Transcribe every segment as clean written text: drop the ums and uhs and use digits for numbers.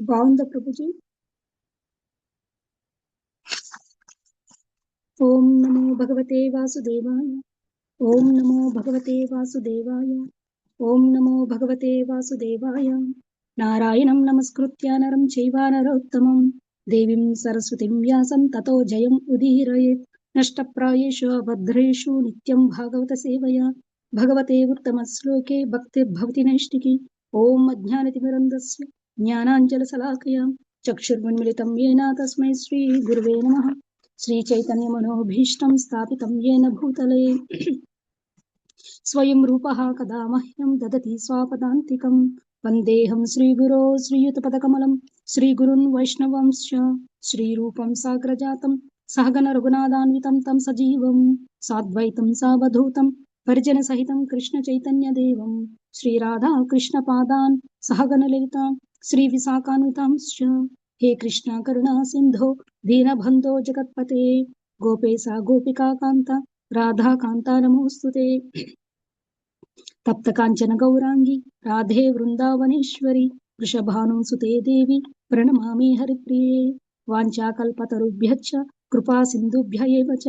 బాగుందా ప్రభుజీ? ఓం నమో భగవతే వాసుదేవాయ. ఓం నమో భగవతే వాసుదేవాయ. ఓం నమో భగవతే వాసుదేవాయ. నారాయణం నమస్కృత్య నరం చైవ నరోత్తమం దేవీం సరస్వతిం వ్యాసం తతో జయం ఉదీరయేత్. నష్టప్రాయేషు అభద్రేషు నిత్యం భాగవత సేవయా భగవతే ఉత్తమ శ్లోకే భక్తిర్భవతి నైష్టికి. ఓం అజ్ఞానతిమిరంధస్య జ్ఞానాంజనశలాకయా చక్షుర్మిలితం येन తస్మై శ్రీ గురువే నమః. శ్రీ చైతన్య మనోభీష్టం స్థాపితం येन భూతలే స్వయం రూపః కదా మహ్యం దదతి స్వాపదాంతికం. వందేహం శ్రీగురో శ్రీయుతపదకమలం శ్రీగురున్ వైష్ణవంశ్చ శ్రీరూపం సాగ్రజాతం సహగణ రఘునాథాన్వితం తం సజీవం సాద్వైతం సావధూతం పరిజన సహితం కృష్ణ చైతన్య దేవం శ్రీరాధా కృష్ణ పాదాన్ సహగణ లలిత శ్రీ విశాఖాన్వితాంశ్చ. హే కృష్ణ కరుణా సింధో దీనబంధో జగత్పతే గోపేశా గోపికా కాంత రాధా కాంతా నమోస్తుతే. తప్త కాంచన గౌరాంగి రాధే వృందావనేశ్వరి వృషభానుసుతే దేవి ప్రణమామి హరిప్రియే. వాంఛాకల్పతరుభ్యశ్చ కృపా సింధుభ్య ఏవ చ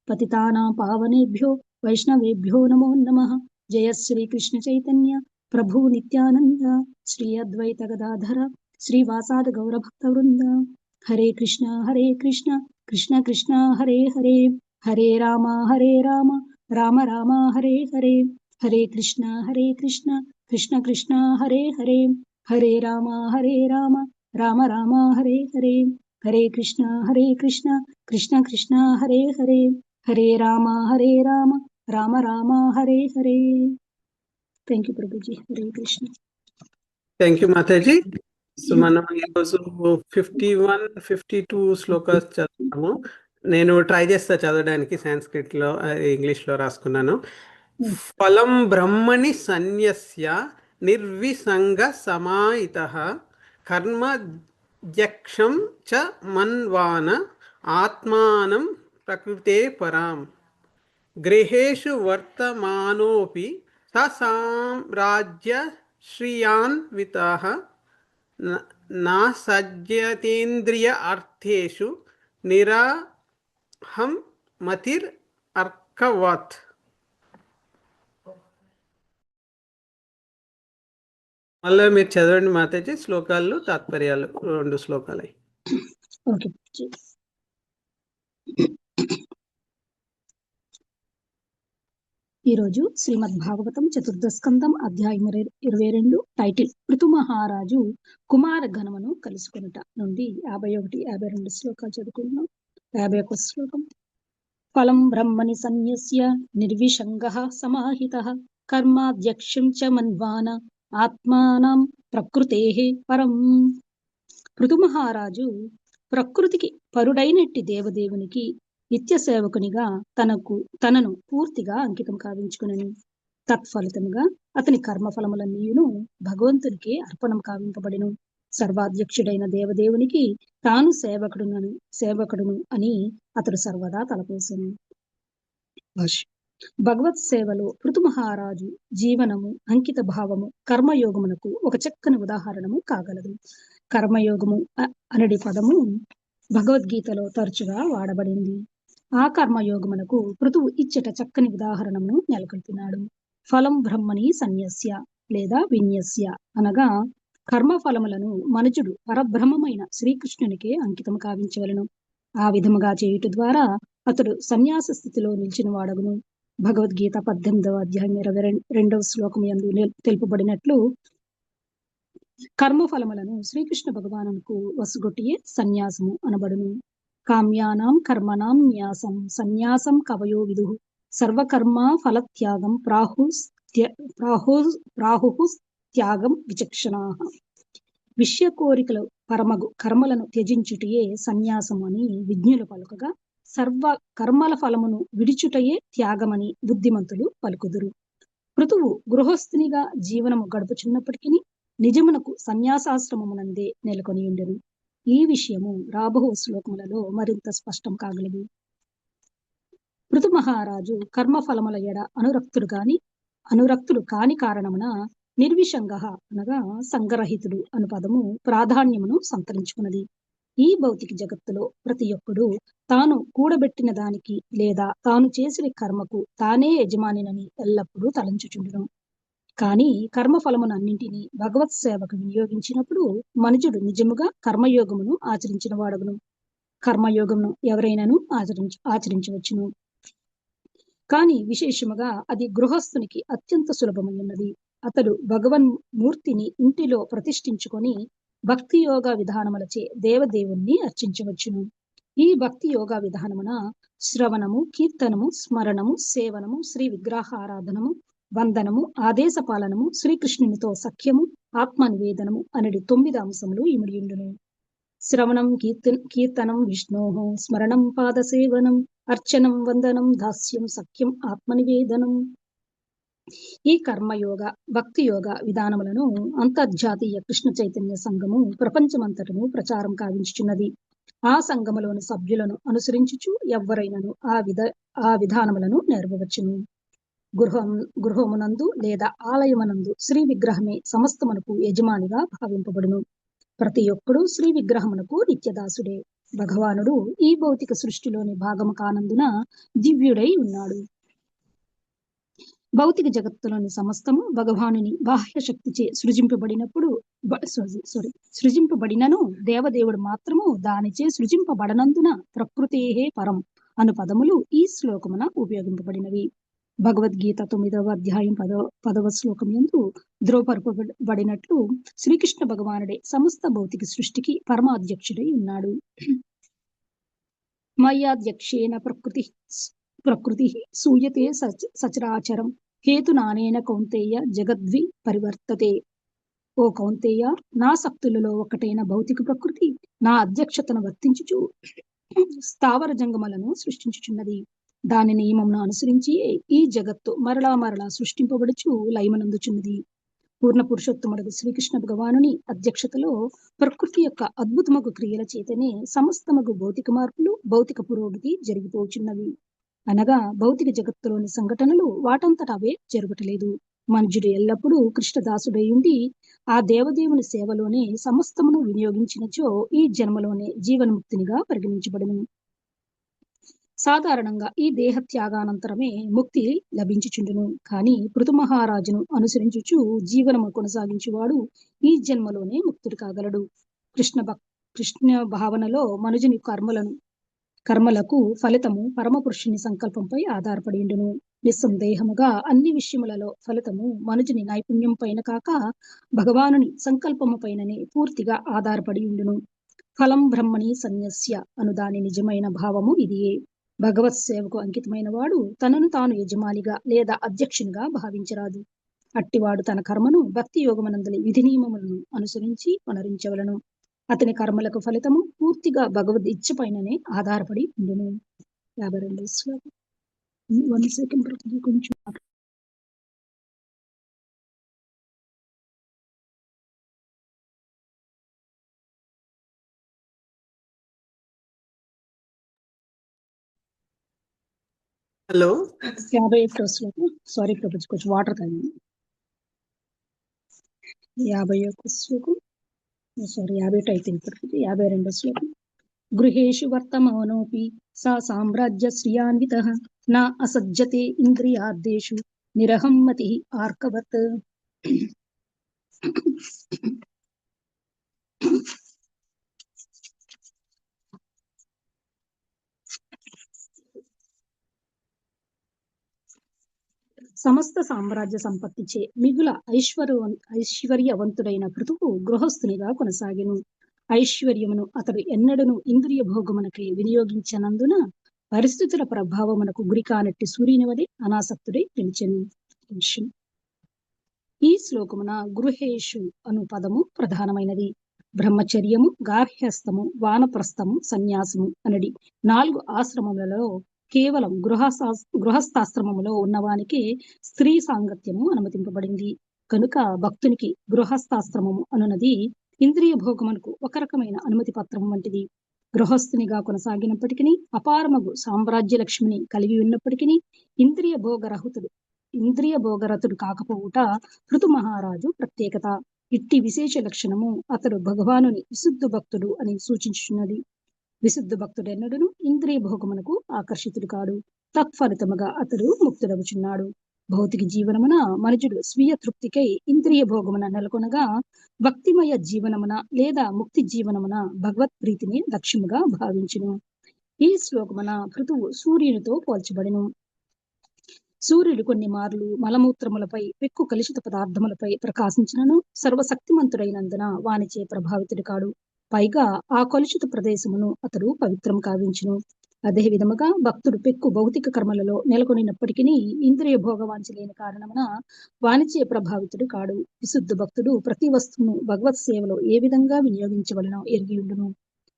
పతితానాం పావనేభ్యో వైష్ణవేభ్యో నమో నమః. జయ శ్రీ కృష్ణ చైతన్య ప్రభు నిత్యానంద శ్రీ అద్వైత గదాధర శ్రీవాసాద గౌరభక్త వృంద. Hare Krishna Krishna Krishna Hare Hare Hare Rama Rama Rama Hare Hare. Hare Krishna Krishna Krishna Hare Hare Hare Rama Rama Rama Hare Hare. Hare Krishna Krishna Krishna Hare Hare Hare Rama Rama Rama Hare Hare. Thank you Prabhuji. Hare Krishna. Thank you Mataji. So మనం ఈరోజు 51, 52 శ్లోకాస్ చదువుతాము. నేను ట్రై చేస్తా చదవడానికి. సాంస్క్రిట్ లో ఇంగ్లీష్ లో రాసుకున్నాను. ఫలం బ్రహ్మణి సన్యస్య నిర్విసంగ సమాహితః కర్మ ధ్యక్షం చ మన్వాన ఆత్మానం ప్రకృతే పరాం గృహేషు వర్తమానోపి ససామ్రాజ్య శ్రియాన్వితః నా సజ్జతేంద్రియ అర్థేషు నిరాహం మతిర్ అర్కవత్. మళ్ళీ మీరు చదవండి మాతాజీ. శ్లోకాలు తాత్పర్యాలు 2 శ్లోకాలు. ఓకే. ఈరోజు శ్రీమద్ భాగవతం చతుర్థ స్కందం అధ్యాయం 22 టైటిల్ పృథు మహారాజు కుమార గణమును కలుసుకొనుట నుండి 51, 52 శ్లోకాలు చదువుకుంటున్నాం. 51 శ్లోకం. ఫలం బ్రహ్మణి సన్యస్య నిర్విషంగః సమాహితః కర్మాధ్యక్షం చ మన్వాన ఆత్మానం ప్రకృతేః పరం. పృథు మహారాజు ప్రకృతికి పరుడైనట్టి దేవదేవునికి నిత్య సేవకునిగా తనను పూర్తిగా అంకితం కావించుకునని తత్ఫలితముగా అతని కర్మఫలములన్నీయును భగవంతునికి అర్పణం కావింపబడిను. సర్వాధ్యక్షుడైన దేవదేవునికి తాను సేవకుడును అని అతడు సర్వదా తలపోసెను. భగవత్ సేవలో పృథు మహారాజు జీవనము, అంకిత భావము కర్మయోగమునకు ఒక చక్కని ఉదాహరణము కాగలదు. కర్మయోగము అనడి పదము భగవద్గీతలో తరచుగా వాడబడింది. ఆ కర్మయోగమునకు పృథువు ఇచ్చట చక్కని ఉదాహరణను నెలకొల్పినాడు. ఫలం బ్రహ్మణి సన్యస్య లేదా విన్యస్య అనగా కర్మ ఫలములను మనుజుడు పరబ్రహ్మమైన శ్రీకృష్ణునికే అంకితం కావించవలను. ఆ విధముగా చేయుట ద్వారా అతడు సన్యాస స్థితిలో నిలిచిన వాడగును. భగవద్గీత 18వ అధ్యాయం 22వ శ్లోకం యందు తెలుపబడినట్లు కర్మఫలములను శ్రీకృష్ణ భగవానుకు వసుగొట్టియే సన్యాసము అనబడును. కామ్యానాం కర్మణాం న్యాసం సన్యాసం కవయో విదుః సర్వకర్మ ఫలత్యాగం ప్రాహు త్యాగం విచక్షణాః. విషయ కోరికలు పరమగు కర్మలను త్యజించుటయే సన్యాసము అని విజ్ఞులు పలుకగా, సర్వ కర్మల ఫలమును విడిచుటయే త్యాగమని బుద్ధిమంతులు పలుకుదురు. పృథువు గృహస్థునిగా జీవనము గడుపుచున్నప్పటికీ నిజమునకు సన్యాసాశ్రమమునందే నెలకొని ఉండెను. ఈ విషయము రాబో శ్లోకములలో మరింత స్పష్టం కాగలదు. పృథు మహారాజు కర్మఫలముల ఎడ అనురక్తుడు కాని కారణమున నిర్విషంగ అనగా సంగరహితుడు అను పదము ప్రాధాన్యమును సంతరించుకున్నది. ఈ భౌతిక జగత్తులో ప్రతి ఒక్కడు తాను కూడబెట్టిన దానికి లేదా తాను చేసిన కర్మకు తానే యజమానినని ఎల్లప్పుడూ తలంచుచుండును. కానీ కర్మఫలమునన్నింటినీ భగవత్ సేవకు వినియోగించినప్పుడు మనుజుడు నిజముగా కర్మయోగమును ఆచరించిన వాడగును. కర్మయోగమును ఎవరైనాను ఆచరించవచ్చును. కానీ విశేషముగా అది గృహస్థునికి అత్యంత సులభమైనది. అతడు భగవన్ మూర్తిని ఇంటిలో ప్రతిష్ఠించుకొని భక్తి యోగా విధానములచే దేవదేవుణ్ణి అర్చించవచ్చును. ఈ భక్తి యోగా విధానమున శ్రవణము, కీర్తనము, స్మరణము, సేవనము, శ్రీ విగ్రహారాధనము, వందనము, ఆదేశ పాలనము, శ్రీకృష్ణునితో సఖ్యము, ఆత్మ నివేదనము అనేది 9 అంశములు ఇమిడియుండును. శ్రవణం కీర్తనం విష్ణోః, స్మరణం పాదసేవనం, అర్చనం వందనం, దాస్యం సఖ్యం, ఆత్మనివేదనం. ఈ కర్మయోగ భక్తి యోగ విధానములను అంతర్జాతీయ కృష్ణ చైతన్య సంఘము ప్రపంచమంతటను ప్రచారం కావించుచున్నది. ఆ సంఘములోని సభ్యులను అనుసరించుచు ఎవ్వరైనను ఆ విధానములను నేర్పవచ్చును. గృహమునందు లేదా ఆలయమునందు శ్రీ విగ్రహమే సమస్తమునకు యజమానిగా భావింపబడును. ప్రతి ఒక్కడు శ్రీ విగ్రహమునకు నిత్యదాసుడే. భగవానుడు ఈ భౌతిక సృష్టిలోని భాగము కానందున దివ్యుడై ఉన్నాడు. భౌతిక జగత్తులోని సమస్తము భగవానుని బాహ్య శక్తిచే సృజింపబడినను దేవదేవుడు మాత్రము దానిచే సృజింపబడనందున ప్రకృతేహే పరం అను పదములు ఈ శ్లోకమున ఉపయోగింపబడినవి. భగవద్గీత 9వ అధ్యాయం 10వ శ్లోకం యందు ధ్రువపరపబడినట్లు శ్రీకృష్ణ భగవానుడే సమస్త భౌతిక సృష్టికి పరమాధ్యక్షుడై ఉన్నాడు. మయ్యాధ్యక్షేణ ప్రకృతి సూయతే సచరాచరం హేతునానేన కౌంతేయ జగద్వి పరివర్తతే. ఓ కౌంతేయ, నా శక్తులలో ఒకటైన భౌతిక ప్రకృతి నా అధ్యక్షతను వర్తించుచు స్థావర జంగములను సృష్టించుచున్నది. దాని నియమమును అనుసరించి ఈ జగత్తు మరలా సృష్టింపబడుచు లయమనందుచున్నది. పూర్ణ పురుషోత్తముడు శ్రీకృష్ణ భగవానుని అధ్యక్షతలో ప్రకృతి యొక్క అద్భుతమగు క్రియల చేతనే సమస్తమగు భౌతిక మార్పులు, భౌతిక పురోగతి జరిగిపోచున్నవి. అనగా భౌతిక జగత్తులోని సంఘటనలు వాటంతట అవే జరుగుటలేదు. మనుజుడు ఎల్లప్పుడూ కృష్ణదాసుడై ఉండి ఆ దేవదేవుని సేవలోనే సమస్తమును వినియోగించినచో ఈ జన్మలోనే జీవన్ముక్తినిగా పరిగణించబడును. సాధారణంగా ఈ దేహ త్యాగానంతరమే ముక్తి లభించుచుండును. కానీ పృథు మహారాజును అనుసరించుచు జీవనము కొనసాగించువాడు ఈ జన్మలోనే ముక్తుడు కాగలడు. కృష్ణ భావనలో మనుజుని కర్మలకు ఫలితము పరమపురుషుని సంకల్పంపై ఆధారపడి ఉండును. నిస్సందేహముగా అన్ని విషయములలో ఫలితము మనుజుని నైపుణ్యం పైన కాక భగవానుని సంకల్పము పైననే పూర్తిగా ఆధారపడి ఉండును. ఫలం బ్రహ్మణి సన్యస్య అను దాని నిజమైన భావము ఇదియే. భగవత్ సేవకు అంకితమైన వాడు తనను తాను యజమానిగా లేదా అధ్యక్షునిగా భావించరాదు. అట్టివాడు తన కర్మను భక్తి యోగమనందలి విధి నియమములను అనుసరించి వనరించవలను. అతని కర్మలకు ఫలితము పూర్తిగా భగవద్ ఇచ్చ పైననే ఆధారపడి ఉండును. 52వ శ్లోకం. 1 సెకండ్ కొంచెం. హలో, 51వ శ్లోకం. సారీ ప్రభుజీ, కొంచెం వాటర్ తాగింది. 51వ శ్లోకం. సారీ, 50 అయిపోయింది ప్రభుజీ. 52వ శ్లోకం. గృహేషు వర్తమానోపి సా సామ్రాజ్య శ్రియాన్వితః నా అసజ్జతే ఇంద్రియార్థేషు నిరహం మతిః ఆర్కవత్. సమస్త సామ్రాజ్య సంపత్తిచే మిగుల ఐశ్వర్యవంతుడైన పృథువు గృహస్థునిగా కొనసాగెను. ఐశ్వర్యమును అతడు ఎన్నడను ఇంద్రియ భోగమునకై వినియోగించనందున పరిస్థితుల ప్రభావమునకు గురి కానట్టి సూర్యుని వలె అనాసక్తుడై నిలిచెను. ఈ శ్లోకమున గృహేషు అను పదము ప్రధానమైనది. బ్రహ్మచర్యము, గార్హస్థము, వానప్రస్థము, సన్యాసము అనడి 4 ఆశ్రమములలో కేవలం గృహస్థాశ్రమములో ఉన్నవానికి స్త్రీ సాంగత్యము అనుమతింపబడింది. కనుక భక్తునికి గృహస్థాశ్రమము అనున్నది ఇంద్రియ భోగమునకు ఒక రకమైన అనుమతి పత్రము వంటిది. గృహస్థునిగా కొనసాగినప్పటికీ అపారమగు సామ్రాజ్య లక్ష్మిని కలిగి ఉన్నప్పటికీ ఇంద్రియ భోగరతుడు కాకపోవుట పృథు మహారాజు ప్రత్యేకత. ఇట్టి విశేష లక్షణము అతడు భగవానుని విశుద్ధ భక్తుడు అని సూచించుచున్నది. విశుద్ధ భక్తుడెన్నడును ఇంద్రియ భోగమునకు ఆకర్షితుడు కాడు. తత్ఫలితముగా అతడు ముక్తుడగుచున్నాడు. భౌతిక జీవనమున మనుజుడు స్వీయ తృప్తికై ఇంద్రియ భోగమున నెలకొనగా, భక్తిమయ జీవనమున లేదా ముక్తి జీవనమున భగవత్ ప్రీతిని లక్ష్యముగా భావించును. ఈ శ్లోకమున పృథువు సూర్యునితో పోల్చబడిను. సూర్యుడు కొన్ని మార్లు మలమూత్రములపై పెక్కు కలుషిత పదార్థములపై ప్రకాశించినను సర్వశక్తిమంతుడైనందున వానిచే ప్రభావితుడు కాడు. పైగా ఆ కలుషిత ప్రదేశమును అతడు పవిత్రం కావించును. అదే విధముగా భక్తుడు పెక్కు భౌతిక కర్మలలో నెలకొనినప్పటికీ ఇంద్రియ భోగవాంఛ లేని కారణమున వానిచే ప్రభావితుడు కాడు. విశుద్ధ భక్తుడు ప్రతి వస్తువును భగవత్ సేవలో ఏ విధంగా వినియోగించవలనో ఎరిగియుండును.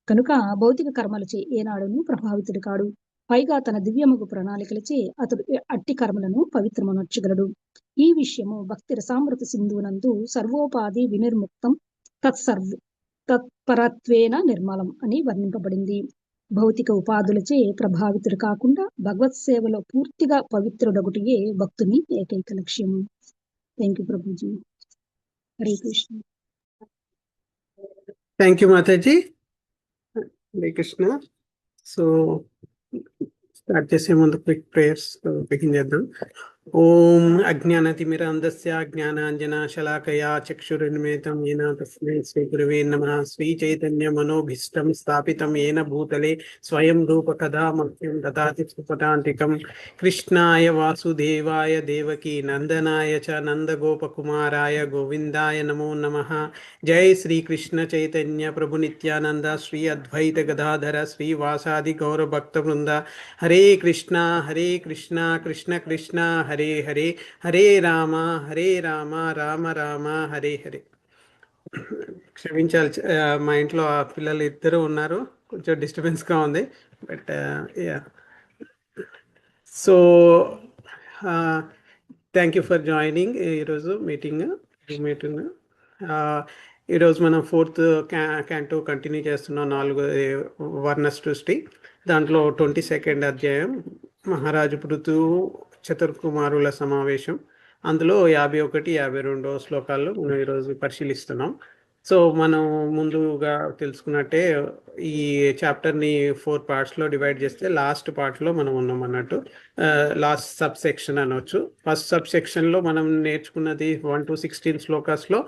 కనుక భౌతిక కర్మలచే ఏనాడును ప్రభావితుడు కాడు. పైగా తన దివ్యముగు ప్రణాళికలచే అతడు అట్టి కర్మలను పవిత్రమనర్చగలడు. ఈ విషయము భక్తి రసామృత సింధునందు సర్వోపాధి వినిర్ముక్తం తత్పరత్వేన నిర్మలం అని వర్ణింపబడింది. భౌతిక ఉపాధులచే ప్రభావితుడు కాకుండా భగవత్ సేవలో పూర్తిగా పవిత్రుడొకటియే భక్తుని ఏకైక లక్ష్యము. Thank you Prabhuji. Hare Krishna. Thank you Mataji. Hare Krishna. So start చేసే ముందు క్విక్ ప్రేయర్స్ బిగిన్ చేద్దాం. ఓం అజ్ఞానతిమిరాంధస్య జ్ఞానాంజనాశలాకయా చక్షురున్మిలితం येन తస్మై శ్రీ గురవే నమః. శ్రీ చైతన్య మనోభీష్టం స్థాపితం येन భూతలే స్వయం రూప కదా మహ్యం దదాతి సుపదాంతికం. కృష్ణాయ వాసుదేవాయ దేవకీ నందనాయ చ నందగోపకుమారాయ గోవిందాయ నమో నమః. జై శ్రీ కృష్ణ చైతన్య ప్రభు నిత్యానంద శ్రీ అద్వైత గదాధర శ్రీ వాసాది గౌర భక్త బృంద. హరే కృష్ణ కృష్ణ కృష్ణ హరే హరే, హరే రామ రామ రామ హరే హరే. క్షమించాలి, మా ఇంట్లో ఆ పిల్లలు ఇద్దరు ఉన్నారు, కొంచెం డిస్టర్బెన్స్గా ఉంది. But so thank you for joining ఈరోజు మీటింగ్. ఈరోజు మనం 4th క్యాంటో కంటిన్యూ చేస్తున్నాం. 4 వర్ణ సృష్టి. దాంట్లో 22nd అధ్యాయం మహారాజు పృథు చతుర్కుమారుల సమావేశం. అందులో 51, 52 శ్లోకాల్లో మనం ఈరోజు పరిశీలిస్తున్నాం. సో మనం ముందుగా తెలుసుకున్నట్టే ఈ చాప్టర్ని 4 పార్ట్స్లో డివైడ్ చేస్తే లాస్ట్ పార్ట్లో మనం ఉన్నాం అన్నట్టు. లాస్ట్ సబ్ సెక్షన్ అనవచ్చు. ఫస్ట్ సబ్ సెక్షన్లో మనం నేర్చుకున్నది 1 to 16 శ్లోకాస్లో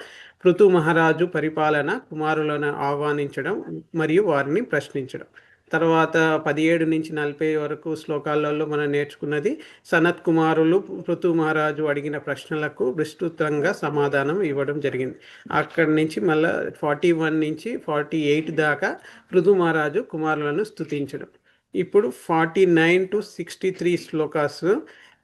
పృథు మహారాజు పరిపాలన, కుమారులను ఆహ్వానించడం మరియు వారిని ప్రశ్నించడం. తర్వాత 17 నుంచి 40 వరకు శ్లోకాలలో మనం నేర్చుకున్నది సనత్ కుమారులు పృథు మహారాజు అడిగిన ప్రశ్నలకు విస్తృతంగా సమాధానం ఇవ్వడం జరిగింది. అక్కడి నుంచి మళ్ళీ 41 నుంచి 48 దాకా పృథు మహారాజు కుమారులను స్తుతించడం. ఇప్పుడు 49 to 63 శ్లోకాస్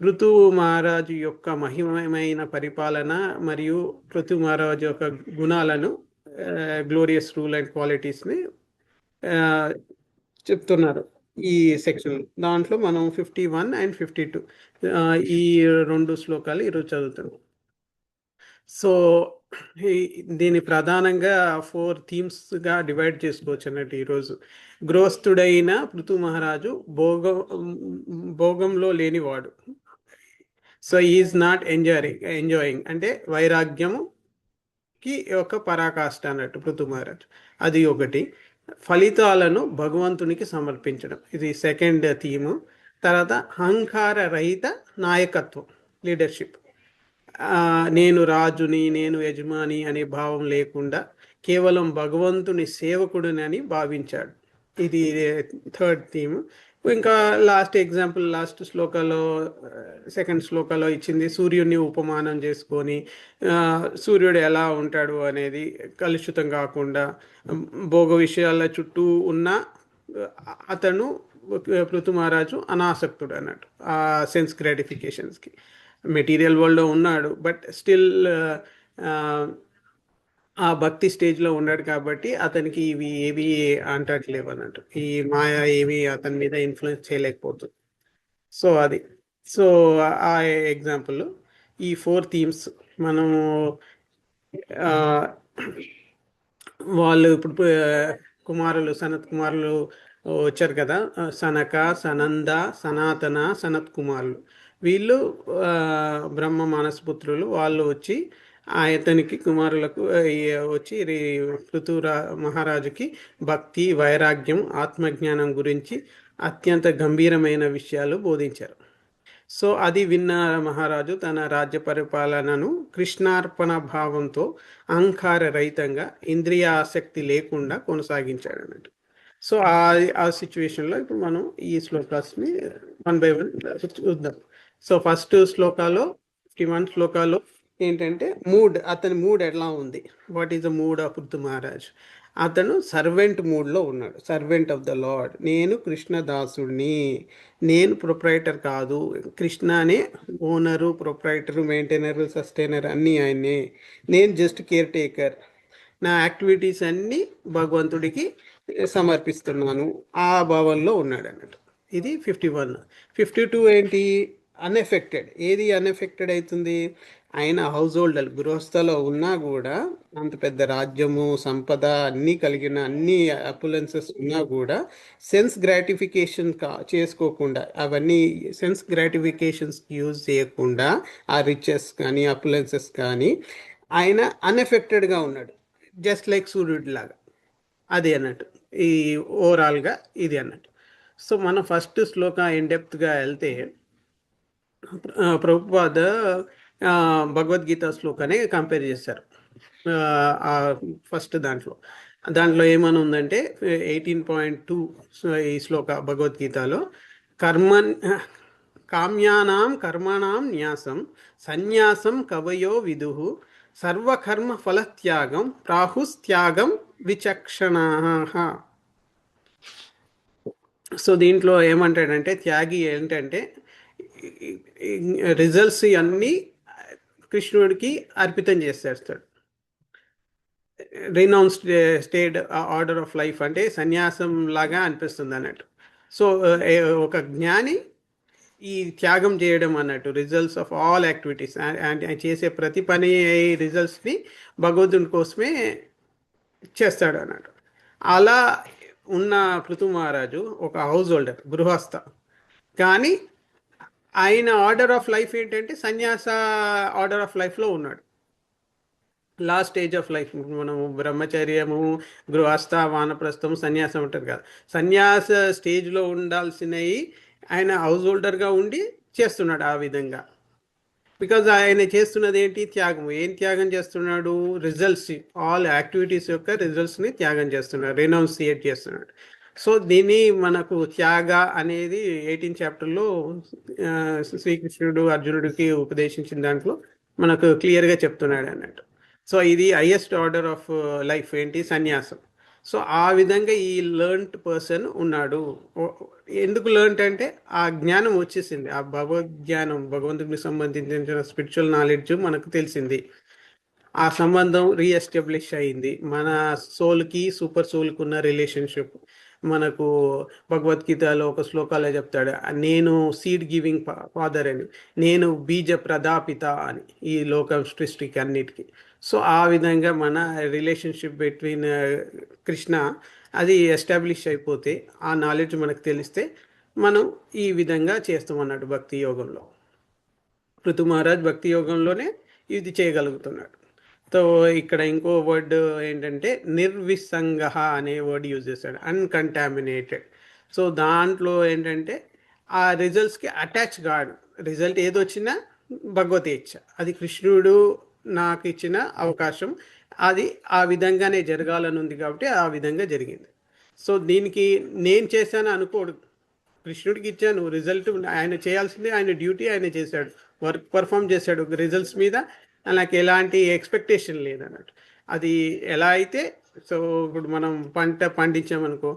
పృథు మహారాజు యొక్క మహిమమైన పరిపాలన మరియు పృథు మహారాజు యొక్క గుణాలను, గ్లోరియస్ రూల్ అండ్ క్వాలిటీస్ని చెప్తున్నారు ఈ సెక్షన్. దాంట్లో మనం 51 and 52 ఈ 2 శ్లోకాలు ఈరోజు చదువుతున్నాం. సో దీన్ని ప్రధానంగా 4 థీమ్స్గా డివైడ్ చేసుకోవచ్చు అన్నట్టు. ఈరోజు గృహస్థుడైన పృథు మహారాజు భోగంలో లేనివాడు. సో ఈజ్ నాట్ ఎంజాయింగ్ అంటే వైరాగ్యముకి ఒక పరాకాష్ట అన్నట్టు పృథు మహారాజు. అది ఒకటి. ఫలితాలను భగవంతునికి సమర్పించడం, ఇది 2nd థీము. తర్వాత అహంకార రహిత నాయకత్వం, లీడర్షిప్. నేను రాజుని, నేను యజమాని అనే భావం లేకుండా కేవలం భగవంతుని సేవకుడిని అని భావించాడు. ఇది 3rd థీమ్. ఇంకా లాస్ట్ ఎగ్జాంపుల్ లాస్ట్ శ్లోకాలో 2nd శ్లోకాలో ఇచ్చింది, సూర్యుడిని ఉపమానం చేసుకొని సూర్యుడు ఎలా ఉంటాడు అనేది కలుషితం కాకుండా భోగ విషయాల చుట్టూ ఉన్న అతను పృథు మహారాజు అనాసక్తుడు అన్నట్టు ఆ సెన్స్ గ్రాటిఫికేషన్స్కి. మెటీరియల్ వరల్డ్లో ఉన్నాడు, బట్ స్టిల్ ఆ భక్తి స్టేజ్లో ఉన్నాడు కాబట్టి అతనికి ఇవి ఏవి అంటట్లేవు అన్నట్టు. ఈ మాయ ఏవి అతని మీద ఇన్ఫ్లుయెన్స్ చేయలేకపోతుంది. సో అది. సో ఆ ఎగ్జాంపుల్ ఈ 4 థీమ్స్ మనము వాళ్ళు ఇప్పుడు సనత్ కుమారులు వచ్చారు కదా, సనక, సనంద, సనాతన, సనత్ కుమారులు. వీళ్ళు బ్రహ్మ మానసపుత్రులు. వాళ్ళు వచ్చి అతనికి కుమారులకు వచ్చి పృథు మహారాజుకి భక్తి, వైరాగ్యం, ఆత్మజ్ఞానం గురించి అత్యంత గంభీరమైన విషయాలు బోధించారు. సో అది విన్న మహారాజు తన రాజ్య పరిపాలనను కృష్ణార్పణ భావంతో అహంకార రహితంగా, ఇంద్రియ ఆసక్తి లేకుండా కొనసాగించాడు అన్నట్టు. సో ఆ సిచ్యువేషన్లో ఇప్పుడు మనం ఈ శ్లోకాస్ని 1 by 1 చూద్దాం. సో ఫస్ట్ శ్లోకాలో 51 శ్లోకాలో ఏంటంటే అతని మూడ్ ఎలా ఉంది, what is the mood of Prithu Maharaj. అతను సర్వెంట్ మూడ్లో ఉన్నాడు. Servant of the lord. నేను కృష్ణదాసుడిని, నేను ప్రొప్రైటర్ కాదు. కృష్ణనే ఓనరు, ప్రొప్రైటరు, మెయింటైనరు, సస్టైనర్ అన్నీ ఆయనే. నేను జస్ట్ కేర్ టేకర్. నా యాక్టివిటీస్ అన్నీ భగవంతుడికి సమర్పిస్తున్నాను. ఆ భావంలో ఉన్నాడు అన్నట్టు. ఇది 51. 52 ఏంటి? అన్ఎఫెక్టెడ్. ఏది అన్ఎఫెక్టెడ్ అవుతుంది? ఆయన హౌస్ హోల్డర్, గృహస్థలో ఉన్నా కూడా, అంత పెద్ద రాజ్యము, సంపద అన్నీ కలిగిన అన్ని అపులెన్సెస్ ఉన్నా కూడా సెన్స్ గ్రాటిఫికేషన్ చేసుకోకుండా, అవన్నీ సెన్స్ గ్రాటిఫికేషన్స్ యూజ్ చేయకుండా, ఆ రిచెస్ కానీ అపులెన్సెస్ కానీ ఆయన అన్ఎఫెక్టెడ్గా ఉన్నాడు. జస్ట్ లైక్ సూర్యుడి లాగా. అది అన్నట్టు ఈ ఓవరాల్గా ఇది అన్నట్టు. సో మనం ఫస్ట్ శ్లోక ఇన్డెప్త్గా వెళ్తే, ప్రభుపాద భగవద్గీత శ్లోకాన్ని కంపేర్ చేశారు. ఫస్ట్ దాంట్లో ఏమని ఉందంటే 18.2 ఈ శ్లోక భగవద్గీతలో, కామ్యానాం కర్మణాం న్యాసం సన్యాసం కవయో విదుః సర్వకర్మ ఫలత్యాగం ప్రాహుస్త్యాగం విచక్షణాః. సో దీంట్లో ఏమంటాడంటే, త్యాగి ఏంటంటే రిజల్ట్స్ అన్నీ కృష్ణుడికి అర్పితం చేసేస్తాడు. Renounce state order of life అంటే సన్యాసం లాగా అనిపిస్తుంది అన్నట్టు. సో ఒక జ్ఞాని ఈ త్యాగం చేయడం అన్నట్టు, results of all activities, and చేసే ప్రతి పని రిజల్ట్స్ని భగవంతుడి కోసమే చేస్తాడు అన్నట్టు. అలా ఉన్న పృథు మహారాజు ఒక హౌస్ హోల్డర్, గృహస్థ. కానీ ఆయన ఆర్డర్ ఆఫ్ లైఫ్ ఏంటంటే సన్యాస ఆర్డర్ ఆఫ్ లైఫ్లో ఉన్నాడు. లాస్ట్ స్టేజ్ ఆఫ్ లైఫ్ మనము బ్రహ్మచర్యము, గృహస్థ, వానప్రస్థం, సన్యాసం ఉంటుంది కదా. సన్యాస స్టేజ్లో ఉండాల్సినవి ఆయన హౌస్ హోల్డర్గా ఉండి చేస్తున్నాడు ఆ విధంగా. బికాజ్ ఆయన చేస్తున్నది ఏంటి? త్యాగం. ఏం త్యాగం చేస్తున్నాడు? రిజల్ట్స్, ఆల్ యాక్టివిటీస్ యొక్క రిజల్ట్స్ని త్యాగం చేస్తున్నాడు, రెనౌన్సియేట్ చేస్తున్నాడు. సో దీన్ని మనకు త్యాగ అనేది 18th చాప్టర్లో శ్రీకృష్ణుడు అర్జునుడికి ఉపదేశించిన దాంట్లో మనకు క్లియర్గా చెప్తున్నాడు అన్నట్టు. సో ఇది హైయెస్ట్ ఆర్డర్ ఆఫ్ లైఫ్ ఏంటి? సన్యాసం. సో ఆ విధంగా ఈ లర్న్డ్ పర్సన్ ఉన్నాడు. ఎందుకు లర్న్ట్ అంటే ఆ జ్ఞానం వచ్చేసింది, ఆ భగవద్జ్ఞానం, భగవంతుడికి సంబంధించిన స్పిరిచువల్ నాలెడ్జ్ మనకు తెలిసింది. ఆ సంబంధం రీఎస్టాబ్లిష్ అయింది. మన సోల్కి సూపర్ సోల్కి ఉన్న రిలేషన్షిప్ మనకు భగవద్గీతలో ఒక శ్లోకాల్లో చెప్తాడు, నేను సీడ్ గివింగ్ ఫాదర్ అని, నేను బీజ ప్రదాపిత అని ఈ లోకం సృష్టికి అన్నిటికీ. సో ఆ విధంగా మన రిలేషన్షిప్ బిట్వీన్ కృష్ణ అది ఎస్టాబ్లిష్ అయిపోతే, ఆ నాలెడ్జ్ మనకు తెలిస్తే మనం ఈ విధంగా చేస్తామన్నాడు భక్తి యోగంలో. పృథు మహారాజ్ భక్తి యోగంలోనే ఇది చేయగలుగుతున్నాడు. సో ఇక్కడ ఇంకో వర్డ్ ఏంటంటే నిర్విసంగ అనే వర్డ్ యూజ్ చేస్తాడు, అన్కంటామినేటెడ్. సో దాంట్లో ఏంటంటే ఆ రిజల్ట్స్కి అటాచ్ కాడు. రిజల్ట్ ఏదొచ్చినా భగవతి ఇచ్చ, అది కృష్ణుడు నాకు ఇచ్చిన అవకాశం, అది ఆ విధంగానే జరగాలని ఉంది కాబట్టి ఆ విధంగా జరిగింది. సో దీనికి నేను చేశాను అనుకోడు, కృష్ణుడికి ఇచ్చాను రిజల్ట్, ఆయన చేయాల్సింది ఆయన డ్యూటీ ఆయన చేశాడు, వర్క్ పర్ఫామ్ చేశాడు. రిజల్ట్స్ మీద నాకు ఎలాంటి ఎక్స్పెక్టేషన్ లేదన్నట్టు. అది ఎలా అయితే, సో ఇప్పుడు మనం పంట పండించామనుకో,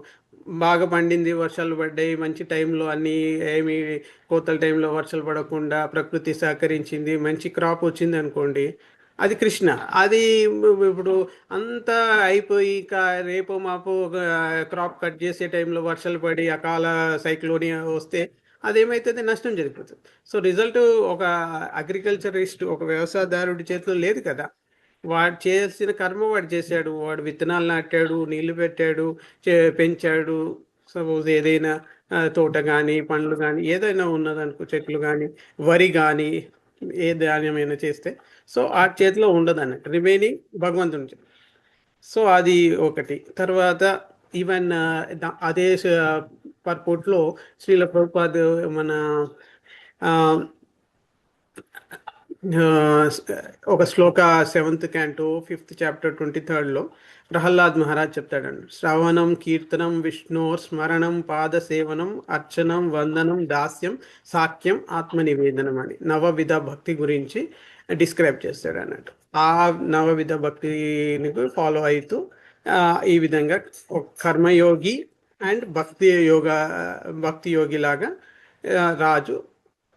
బాగా పండింది, వర్షాలు పడ్డాయి మంచి టైంలో, అన్నీ ఏమి కోతల టైంలో వర్షాలు పడకుండా ప్రకృతి సహకరించింది, మంచి క్రాప్ వచ్చింది అనుకోండి, అది కృష్ణ. అది ఇప్పుడు అంతా అయిపోయి రేపో మాపో క్రాప్ కట్ చేసే టైంలో వర్షాలు పడి అకాల సైక్లోనియా వస్తే అదేమైతుంది? నష్టం జరిగిపోతుంది. సో రిజల్ట్ ఒక అగ్రికల్చరిస్ట్, ఒక వ్యవసాయదారుడి చేతిలో లేదు కదా. వాడు చేయాల్సిన కర్మ వాడు చేశాడు. వాడు విత్తనాలు నాటాడు, నీళ్లు పెట్టాడు, పెంచాడు. సపోజ్ ఏదైనా తోట కానీ, పండ్లు కానీ, ఏదైనా ఉన్నదనుకో, చెట్లు కానీ, వరి కానీ, ఏ ధాన్యమైనా చేస్తే సో ఆ చేతిలో ఉండదు అన్నట్టు, రిమైనింగ్ భగవంతుని. సో అది ఒకటి. తర్వాత ఈవెన్ అదే పర్పోర్ట్లో శ్రీల ప్రభుపాద్ మన ఆ, ఆ, ఒక శ్లోక 7th canto 5th chapter 23rd Prahlad Maharaj చెప్తాడండి, శ్రవణం కీర్తనం విష్ణోర్ స్మరణం పాద సేవనం అర్చనం వందనం దాస్యం సాఖ్యం ఆత్మనివేదనం అని నవవిధ భక్తి గురించి డిస్క్రైబ్ చేస్తాడు అన్నట్టు. ఆ నవవిధ భక్తిని ఫాలో అవుతూ ఈ విధంగా ఒక కర్మయోగి అండ్ భక్తి యోగి లాగా రాజు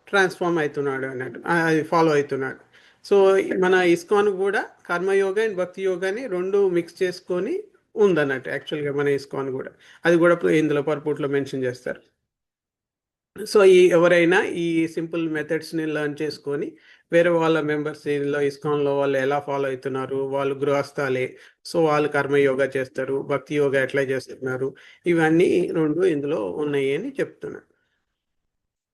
ట్రాన్స్ఫార్మ్ అవుతున్నాడు అన్నట్టు, అది ఫాలో అవుతున్నాడు. సో మన ఇస్కాన్ కూడా కర్మయోగ అండ్ భక్తి యోగాని రెండు మిక్స్ చేసుకొని ఉందన్నట్టు యాక్చువల్గా మన ఇస్కాన్ కూడా. అది కూడా ఇందులో పర్పుట్లో మెన్షన్ చేస్తారు. సో ఎవరైనా ఈ సింపుల్ మెథడ్స్ని లెర్న్ చేసుకొని వేరే వాళ్ళ మెంబర్స్ ఇందులో ఇస్కాన్లో వాళ్ళు ఎలా ఫాలో అవుతున్నారు, వాళ్ళు గృహస్థాలే, సో వాళ్ళు కర్మయోగా చేస్తారు, భక్తి యోగా ఎట్లా చేస్తున్నారు, ఇవన్నీ రెండు ఇందులో ఉన్నాయి అని చెప్తున్నారు.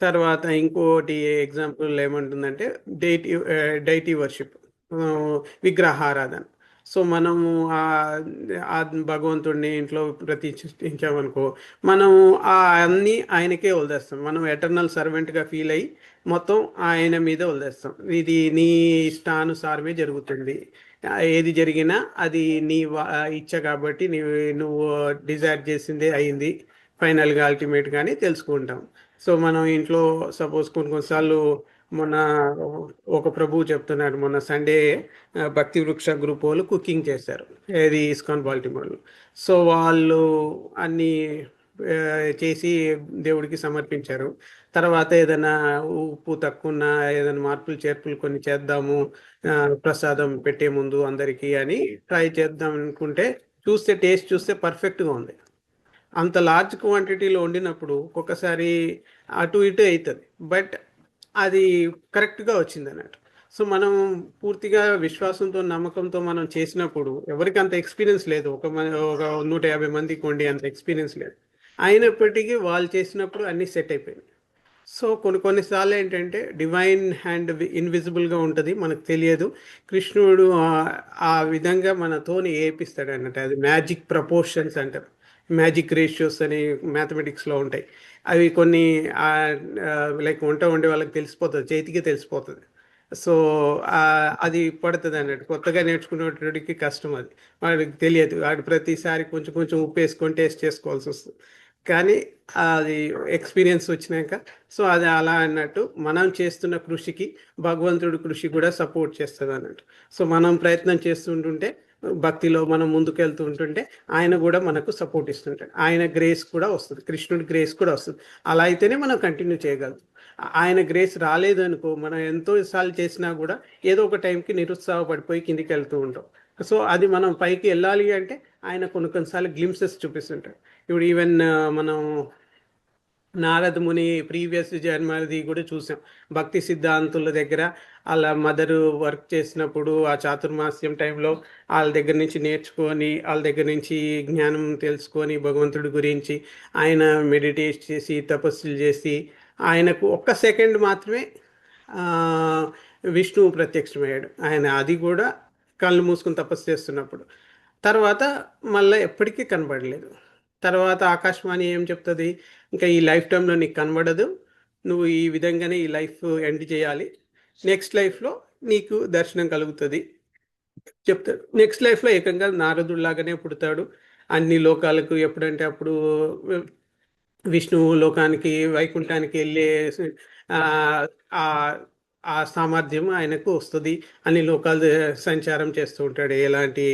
తర్వాత ఇంకోటి ఎగ్జాంపుల్ ఏమంటుందంటే డైటీ వర్షిప్, విగ్రహారాధన. సో మనము ఆ భగవంతుడిని ఇంట్లో ప్రతిష్ఠించామనుకో, మనము అన్నీ ఆయనకే వదిలేస్తాం. మనం ఎటర్నల్ సర్వెంట్గా ఫీల్ అయ్యి మొత్తం ఆయన మీద వదిలేస్తాం. ఇది నీ ఇష్టానుసారమే జరుగుతుంది, ఏది జరిగినా అది నీ ఇచ్చ కాబట్టి నువ్వు డిజైర్ చేసిందే అయింది ఫైనల్గా, అల్టిమేట్గానే తెలుసుకుంటాం. సో మనం ఇంట్లో సపోజ్ కొన్నిసార్లు మొన్న ఒక ప్రభువు చెప్తున్నాడు, మొన్న సండే భక్తి వృక్ష గ్రూప్ వాళ్ళు కుకింగ్ చేశారు, ఏది ఇస్కాన్ బాల్టిమోర్లో. సో వాళ్ళు అన్నీ చేసి దేవుడికి సమర్పించారు. తర్వాత ఏదైనా ఉప్పు తక్కువ ఉన్నా ఏదైనా మార్పులు చేర్పులు కొన్ని చేద్దాము ప్రసాదం పెట్టే ముందు అందరికీ అని ట్రై చేద్దాం అనుకుంటే, టేస్ట్ చూస్తే పర్ఫెక్ట్గా ఉంది. అంత లార్జ్ క్వాంటిటీలో వండినప్పుడు ఒక్కొక్కసారి అటు ఇటు అవుతుంది, బట్ అది కరెక్ట్గా వచ్చింది అన్నట్టు. సో మనం పూర్తిగా విశ్వాసంతో నమ్మకంతో మనం చేసినప్పుడు, ఎవరికి అంత ఎక్స్పీరియన్స్ లేదు, ఒక 150 మందికి వండి అంత ఎక్స్పీరియన్స్ లేదు, అయినప్పటికీ వాళ్ళు చేసినప్పుడు అన్నీ సెట్ అయిపోయింది. సో కొన్నిసార్లు ఏంటంటే డివైన్ హ్యాండ్ ఇన్విజిబుల్గా ఉంటుంది, మనకు తెలియదు. కృష్ణుడు ఆ విధంగా మనతోని ఏపిస్తాడు అన్నట్టు. అది మ్యాజిక్ ప్రపోర్షన్స్ అంటారు, మ్యాజిక్ రేషియోస్ అని మ్యాథమెటిక్స్లో ఉంటాయి. అవి కొన్ని లైక్ వంట వండే వాళ్ళకి తెలిసిపోతుంది, చేతికి తెలిసిపోతుంది. సో అది పడుతుంది అన్నట్టు. కొత్తగా నేర్చుకునేటోడికి కష్టం, అది వాడికి తెలియదు. వాడు ప్రతిసారి కొంచెం కొంచెం ఉప్పు వేసుకొని టేస్ట్ చేసుకోవాల్సి వస్తుంది. కానీ అది ఎక్స్పీరియన్స్ వచ్చినాక సో అది అలా అన్నట్టు మనం చేస్తున్న కృషికి భగవంతుడి కృషి కూడా సపోర్ట్ చేస్తుంది అన్నట్టు. సో మనం ప్రయత్నం చేస్తుంటుంటే, భక్తిలో మనం ముందుకు వెళ్తూ ఉంటుంటే ఆయన కూడా మనకు సపోర్ట్ ఇస్తుంటాడు, ఆయన గ్రేస్ కూడా వస్తుంది, కృష్ణుడి గ్రేస్ కూడా వస్తుంది. అలా అయితేనే మనం కంటిన్యూ చేయగలం. ఆయన గ్రేస్ రాలేదు అనుకో, మనం ఎంతో సార్లు చేసినా కూడా ఏదో ఒక టైంకి నిరుత్సాహపడిపోయి కిందికి వెళ్తూ ఉంటాం. సో అది మనం పైకి వెళ్ళాలి అంటే ఆయన కొన్నిసార్లు గ్లిమ్సెస్ చూపిస్తుంటాడు. ఇప్పుడు ఈవెన్ మనం నారద ముని ప్రీవియస్ జన్మది కూడా చూసాం. భక్తి సిద్ధాంతుల దగ్గర వాళ్ళ మదరు వర్క్ చేసినప్పుడు ఆ చాతుర్మాస్యం టైంలో వాళ్ళ దగ్గర నుంచి నేర్చుకొని, వాళ్ళ దగ్గర నుంచి జ్ఞానం తెలుసుకొని భగవంతుడి గురించి ఆయన మెడిటేట్ చేసి తపస్సులు చేసి ఆయనకు 1 సెకండ్ మాత్రమే విష్ణువు ప్రత్యక్షమయ్యాడు. ఆయన అది కూడా కళ్ళు మూసుకుని తపస్సు చేస్తున్నప్పుడు. తర్వాత మళ్ళీ ఎప్పటికీ కనబడలేదు. తర్వాత ఆకాశవాణి ఏం చెప్తుంది, ఇంకా ఈ లైఫ్ టైంలో నీకు కనబడదు, నువ్వు ఈ విధంగానే ఈ లైఫ్ ఎండ్ చేయాలి, నెక్స్ట్ లైఫ్లో నీకు దర్శనం కలుగుతుంది చెప్తాడు. నెక్స్ట్ లైఫ్లో ఏకంగా నారదుడిలాగానే పుడతాడు, అన్ని లోకాలకు ఎప్పుడంటే అప్పుడు విష్ణువు లోకానికి వైకుంఠానికి వెళ్ళే ఆ సామర్థ్యం ఆయనకు వస్తుంది, అన్ని లోకాలు సంచారం చేస్తూ ఉంటాడు ఎలాంటి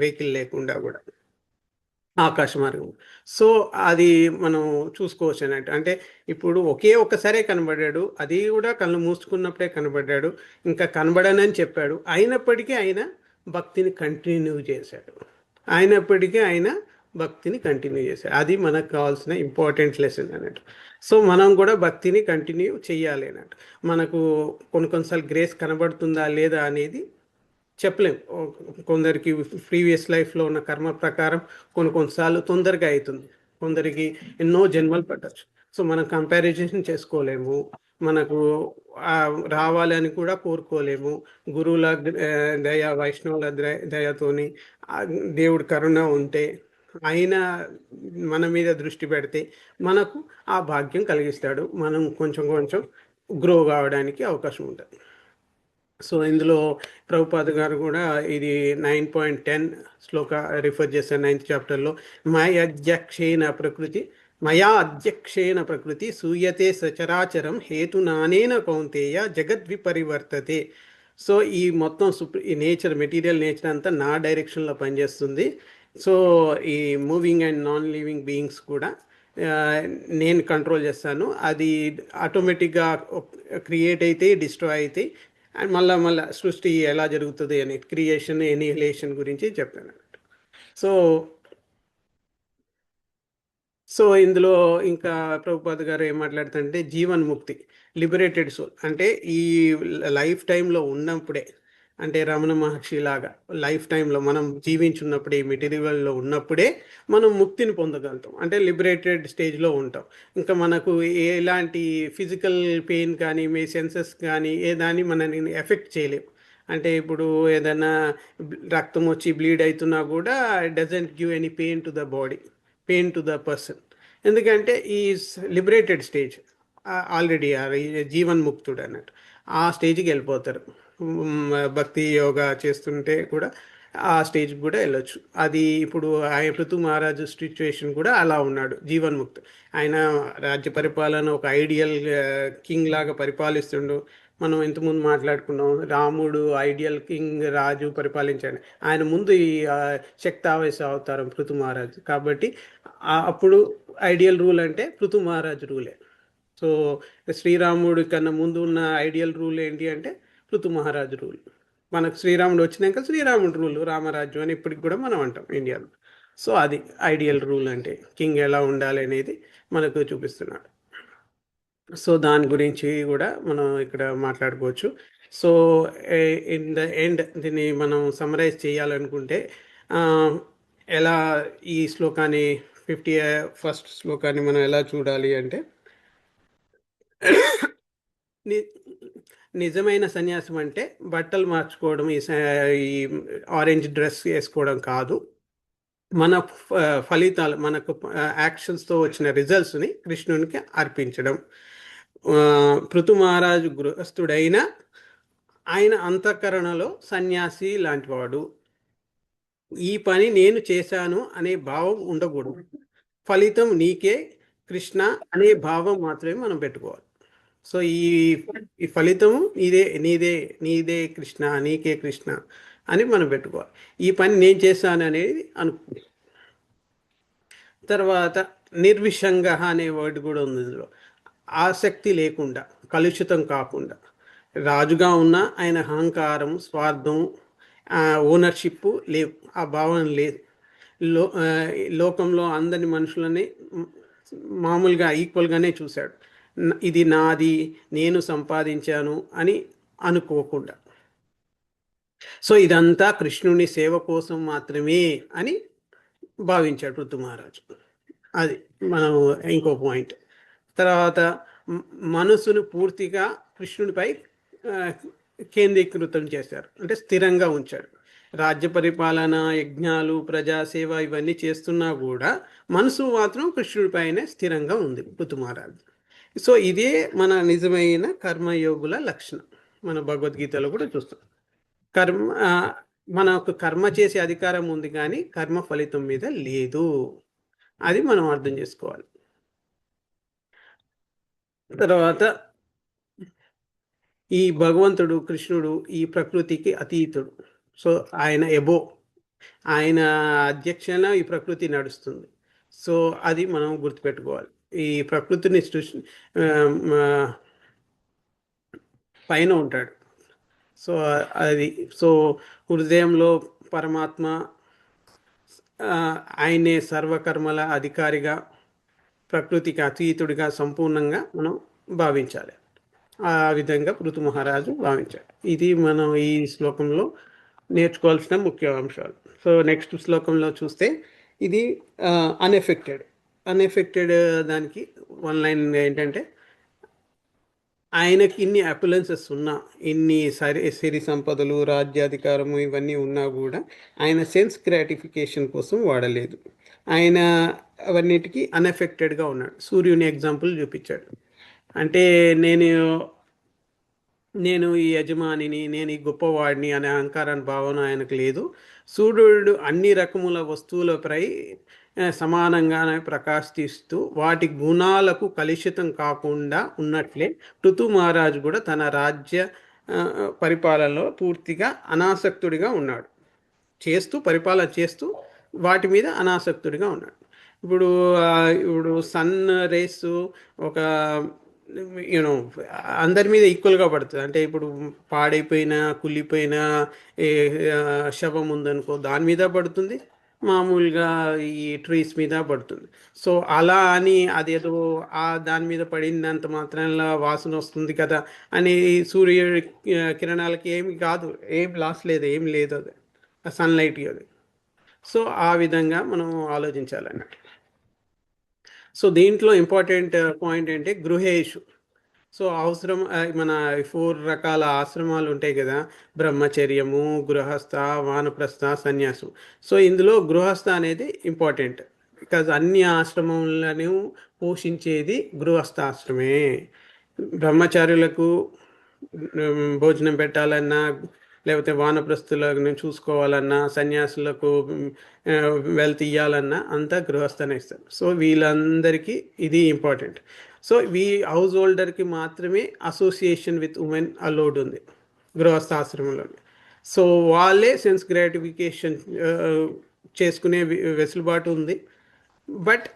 వెహికల్ లేకుండా కూడా, ఆకాశ మార్గం. సో అది మనం చూసుకోవచ్చు అన్నట్టు. అంటే ఇప్పుడు ఒక్కసారే కనబడ్డాడు, అది కూడా కళ్ళు మూసుకున్నప్పుడే కనబడ్డాడు, ఇంకా కనబడనని చెప్పాడు, అయినప్పటికీ ఆయన భక్తిని కంటిన్యూ చేశాడు, అది మనకు కావాల్సిన ఇంపార్టెంట్ లెసన్ అన్నట్టు. సో మనం కూడా భక్తిని కంటిన్యూ చేయాలి అన్నట్టు. మనకు కొన్నిసార్లు గ్రేస్ కనబడుతుందా లేదా అనేది చెప్పలేం. కొందరికి ప్రీవియస్ లైఫ్లో ఉన్న కర్మ ప్రకారం కొన్నిసార్లు తొందరగా అవుతుంది, కొందరికి ఎన్నో జన్మలు పట్టచ్చు. సో మనం కంపారిజన్ చేసుకోలేము, మనకు రావాలి అని కూడా కోరుకోలేము. గురువుల దయ, వైష్ణవుల దయతోని దేవుడి కరుణ ఉంటే, ఆయన మన మీద దృష్టి పెడితే మనకు ఆ భాగ్యం కలిగిస్తాడు, మనం కొంచెం కొంచెం గ్రో కావడానికి అవకాశం ఉంటుంది. సో ఇందులో ప్రభుపాద గారు కూడా ఇది 9.10 శ్లోక రిఫర్ చేశారు 9th చాప్టర్లో. మయా అధ్యక్షేణ ప్రకృతి సూయతే సచరాచరం హేతునానేన కౌంతేయ జగద్విపరివర్తతే. సో ఈ మొత్తం ఈ నేచర్, మెటీరియల్ నేచర్ అంతా నా డైరెక్షన్లో పనిచేస్తుంది. సో ఈ moving and non living beings కూడా నేను కంట్రోల్ చేస్తాను. అది ఆటోమేటిక్గా క్రియేట్ అయితే, డిస్ట్రాయ్ అయితే, అండ్ మళ్ళా సృష్టి ఎలా జరుగుతుంది అని క్రియేషన్, ఎనిహిలేషన్ గురించి చెప్పాను. సో సో ఇందులో ఇంకా ప్రభుపాద గారు ఏం మాట్లాడుతుంటే, జీవన్ముక్తి, లిబరేటెడ్ సోల్ అంటే ఈ లైఫ్ టైంలో ఉన్నప్పుడే, అంటే రమణ మహర్షి లాగా లైఫ్ టైంలో మనం జీవించున్నప్పుడే, ఈ మెటీరియల్లో ఉన్నప్పుడే మనం ముక్తిని పొందగలుగుతాం, అంటే లిబరేటెడ్ స్టేజ్లో ఉంటాం. ఇంకా మనకు ఎలాంటి ఫిజికల్ పెయిన్ కానీ, మీ సెన్సెస్ కానీ ఏ దాన్ని మనని ఎఫెక్ట్ చేయలేము. అంటే ఇప్పుడు ఏదైనా రక్తం వచ్చి బ్లీడ్ అవుతున్నా కూడా doesn't give any pain to the body, pain to the person. ఎందుకంటే ఈ లిబరేటెడ్ స్టేజ్ ఆల్రెడీ జీవన్ముక్తుడు అన్నట్టు ఆ స్టేజ్కి వెళ్ళిపోతారు. భక్తి యోగా చేస్తుంటే కూడా ఆ స్టేజ్కి కూడా వెళ్ళొచ్చు. అది ఇప్పుడు ఆయన పృథు మహారాజు సిచ్యువేషన్ కూడా అలా ఉన్నాడు, జీవన్ముక్తు. ఆయన రాజ్య పరిపాలన ఒక ఐడియల్ కింగ్ లాగా పరిపాలిస్తుండు. మనం ఇంతకుముందు మాట్లాడుకున్నాం, రాముడు ఐడియల్ కింగ్, రాజు పరిపాలించాడు. ఆయన ముందు ఈ శక్తావేశ అవతారం పృథు మహారాజు. కాబట్టి అప్పుడు ఐడియల్ రూల్ అంటే పృథు మహారాజు రూలే. సో శ్రీరాముడి కన్నా ముందు ఉన్న ఐడియల్ రూల్ ఏంటి అంటే పృథు మహారాజు రూల్. మనకు శ్రీరాముడు వచ్చినాక శ్రీరాముడు రూల్, రామరాజ్యం అని ఇప్పటికి కూడా మనం అంటాం ఇండియాలో. సో అది ఐడియల్ రూల్ అంటే, కింగ్ ఎలా ఉండాలి అనేది మనకు చూపిస్తున్నాడు. సో దాని గురించి కూడా మనం ఇక్కడ మాట్లాడుకోవచ్చు. సో ఇన్ ద ఎండ్ దీన్ని మనం సమరైజ్ చేయాలనుకుంటే ఎలా ఈ శ్లోకాన్ని 51st శ్లోకాన్ని మనం ఎలా చూడాలి అంటే, నిజమైన సన్యాసం అంటే బట్టలు మార్చుకోవడం, ఈ ఆరెంజ్ డ్రెస్ వేసుకోవడం కాదు. మన ఫలితాలు, మనకు యాక్షన్స్తో వచ్చిన రిజల్ట్స్ని కృష్ణునికి అర్పించడం. పృథు మహారాజు గృహస్థుడైన ఆయన అంతఃకరణలో సన్యాసి లాంటివాడు. ఈ పని నేను చేశాను అనే భావం ఉండకూడదు, ఫలితం నీకే కృష్ణ అనే భావం మాత్రమే మనం పెట్టుకోవాలి. సో ఈ ఫలితము నీదే కృష్ణ, నీకే కృష్ణ అని మనం పెట్టుకోవాలి. ఈ పని నేను చేశాను అనేది అనుకో. తర్వాత నిర్విషంగ అనే వర్డ్ కూడా ఉంది ఇందులో. ఆసక్తి లేకుండా, కలుషితం కాకుండా, రాజుగా ఉన్న ఆయన అహంకారం, స్వార్థం, ఓనర్షిప్ లేవు, ఆ భావన లేదు. లోకంలో అందరి మనుషులని మామూలుగా ఈక్వల్గానే చూశాడు. ఇది నాది, నేను సంపాదించాను అని అనుకోకుండా. సో ఇదంతా కృష్ణుని సేవ కోసం మాత్రమే అని భావించాడు పృథు మహారాజు. అది మనం ఇంకో పాయింట్. తర్వాత మనసును పూర్తిగా కృష్ణుడిపై కేంద్రీకృతం చేశారు, అంటే స్థిరంగా ఉంచాడు. రాజ్య పరిపాలన, యజ్ఞాలు, ప్రజాసేవ ఇవన్నీ చేస్తున్నా కూడా మనసు మాత్రం కృష్ణుడిపైనే స్థిరంగా ఉంది పృథు మహారాజు. సో ఇదే మన నిజమైన కర్మయోగుల లక్షణం. మన భగవద్గీతలో కూడా చూస్తాం. మనకు కర్మ చేసే అధికారం ఉంది, కానీ కర్మ ఫలితం మీద లేదు. అది మనం అర్థం చేసుకోవాలి. తర్వాత ఈ భగవంతుడు కృష్ణుడు ఈ ప్రకృతికి అతీతుడు. సో ఆయన ఎబో, ఆయన అధ్యక్షన ఈ ప్రకృతి నడుస్తుంది. సో అది మనం గుర్తుపెట్టుకోవాలి. ఈ ప్రకృతిని పైన ఉంటాడు. సో అది, సో హృదయంలో పరమాత్మ, ఆయనే సర్వకర్మల అధికారిగా, ప్రకృతికి అతీతుడిగా సంపూర్ణంగా మనం భావించాలి. ఆ విధంగా పృథు మహారాజు భావించాడు. ఇది మనం ఈ శ్లోకంలో నేర్చుకోవాల్సిన ముఖ్య అంశాలు. సో నెక్స్ట్ శ్లోకంలో చూస్తే ఇది అన్ఎఫెక్టెడ్. అన్ఎఫెక్టెడ్ దానికి వన్ లైన్ ఏంటంటే, ఆయనకి ఇన్ని అపులెన్సెస్ ఉన్నా, ఇన్ని సిరి సంపదలు, రాజ్యాధికారము ఇవన్నీ ఉన్నా కూడా ఆయన సెన్స్ గ్రాటిఫికేషన్ కోసం వాడలేదు. ఆయన అవన్నిటికీ అన్ఎఫెక్టెడ్గా ఉన్నాడు. సూర్యుని ఎగ్జాంపుల్ చూపించాడు. అంటే నేను నేను ఈ యజమానిని, నేను ఈ గొప్పవాడిని అనే అహంకారాన్ని భావన ఆయనకు లేదు. సూర్యుడు అన్ని రకముల వస్తువులపై సమానంగానే ప్రకాశిస్తూ వాటి గుణాలకు కలుషితం కాకుండా ఉన్నట్లే పృథు మహారాజు కూడా తన రాజ్య పరిపాలనలో పూర్తిగా అనాసక్తుడిగా ఉన్నాడు. పరిపాలన చేస్తూ వాటి మీద అనాసక్తుడిగా ఉన్నాడు. ఇప్పుడు ఇప్పుడు సన్ రేస్ ఒక యూనో అందరి మీద ఈక్వల్గా పడుతుంది. అంటే ఇప్పుడు పాడైపోయిన, కుళ్ళిపోయిన శవం ఉందనుకో, దాని మీద పడుతుంది, మామూలుగా ఈ ట్రీస్ మీద పడుతుంది. సో అలా అని అదేదో దాని మీద పడినంత మాత్రాన వాసన వస్తుంది కదా అని సూర్య కిరణాలకి ఏమి కాదు, ఏం లాస్ లేదు, ఏం లేదు అది సన్లైట్ అది. సో ఆ విధంగా మనం ఆలోచించాలన్నట్టు. సో దీంట్లో ఇంపార్టెంట్ పాయింట్ ఏంటి, గృహేషు. సో అవసరం మన 4 రకాల ఆశ్రమాలు ఉంటాయి కదా, బ్రహ్మచర్యము, గృహస్థ, వానప్రస్థ, సన్యాసం. సో ఇందులో గృహస్థ అనేది ఇంపార్టెంట్, బికాజ్ అన్ని ఆశ్రమములను పోషించేది గృహస్థాశ్రమే. బ్రహ్మచారులకు భోజనం పెట్టాలన్నా, లేకపోతే వానప్రస్థులను చూసుకోవాలన్నా, సన్యాసులకు వెల్త్ ఇవ్వాలన్నా అంతా గృహస్థనే ఇస్తారు. సో వీళ్ళందరికీ ఇది ఇంపార్టెంట్. సో హౌస్ హోల్డర్కి మాత్రమే అసోసియేషన్ విత్ ఉమెన్ అలౌడ్ ఉంది గృహస్థాశ్రమంలో. సో వాళ్ళే సెన్స్ గ్రాటిఫికేషన్ చేసుకునే వెసులుబాటు ఉంది. బట్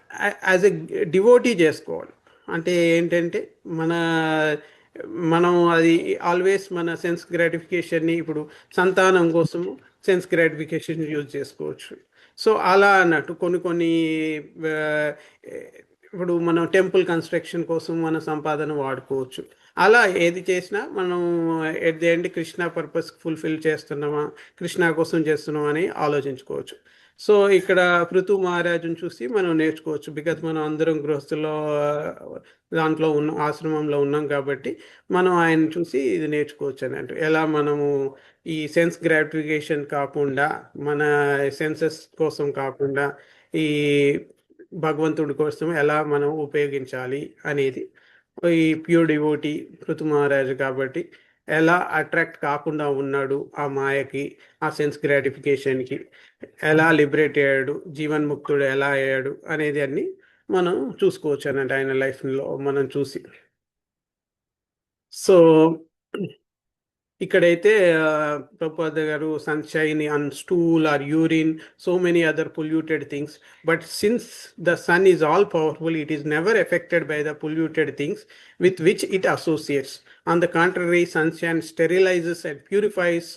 యాజ్ ఎ డివోటీ చేసుకోవాలి. అంటే ఏంటంటే మనం అది ఆల్వేస్ మన సెన్స్ గ్రాటిఫికేషన్ని, ఇప్పుడు సంతానం కోసము సెన్స్ గ్రాటిఫికేషన్ యూజ్ చేసుకోవచ్చు. సో అలా అన్నట్టు కొన్ని ఇప్పుడు మనం టెంపుల్ కన్స్ట్రక్షన్ కోసం మన సంపాదన వాడుకోవచ్చు. అలా ఏది చేసినా మనం at the end Krishna purpose fulfil చేస్తున్నామా, కృష్ణ కోసం చేస్తున్నామా అని ఆలోచించుకోవచ్చు. సో ఇక్కడ పృథు మహారాజుని చూసి మనం నేర్చుకోవచ్చు. బికాజ్ మనం అందరం గృహస్థుల్లో దాంట్లో ఆశ్రమంలో ఉన్నాం కాబట్టి మనం ఆయన చూసి ఇది నేర్చుకోవచ్చు అన్నట్టు. ఎలా మనము ఈ సెన్స్ గ్రాటిఫికేషన్ కాకుండా, మన సెన్సెస్ కోసం కాకుండా, ఈ భగవంతుడి కోసం ఎలా మనం ఉపయోగించాలి అనేది ఈ ప్యూర్ డివోటీ పృథు మహారాజు కాబట్టి ఎలా అట్రాక్ట్ కాకుండా ఉన్నాడు ఆ మాయకి, ఆ సెన్స్ గ్రాటిఫికేషన్కి, ఎలా లిబరేట్ అయ్యాడు, జీవన్ముక్తుడు ఎలా అయ్యాడు అనేది అన్ని మనం చూసుకోవచ్చు అన్నట్టు ఆయన లైఫ్లో మనం చూసి. సో ఇక్కడైతే ప్రభుపాద గారు sunshine on stool or urine, so many other polluted things, but since the sun is all powerful, it is never affected by the polluted things with which it associates. On the contrary, sunshine sterilises and purifies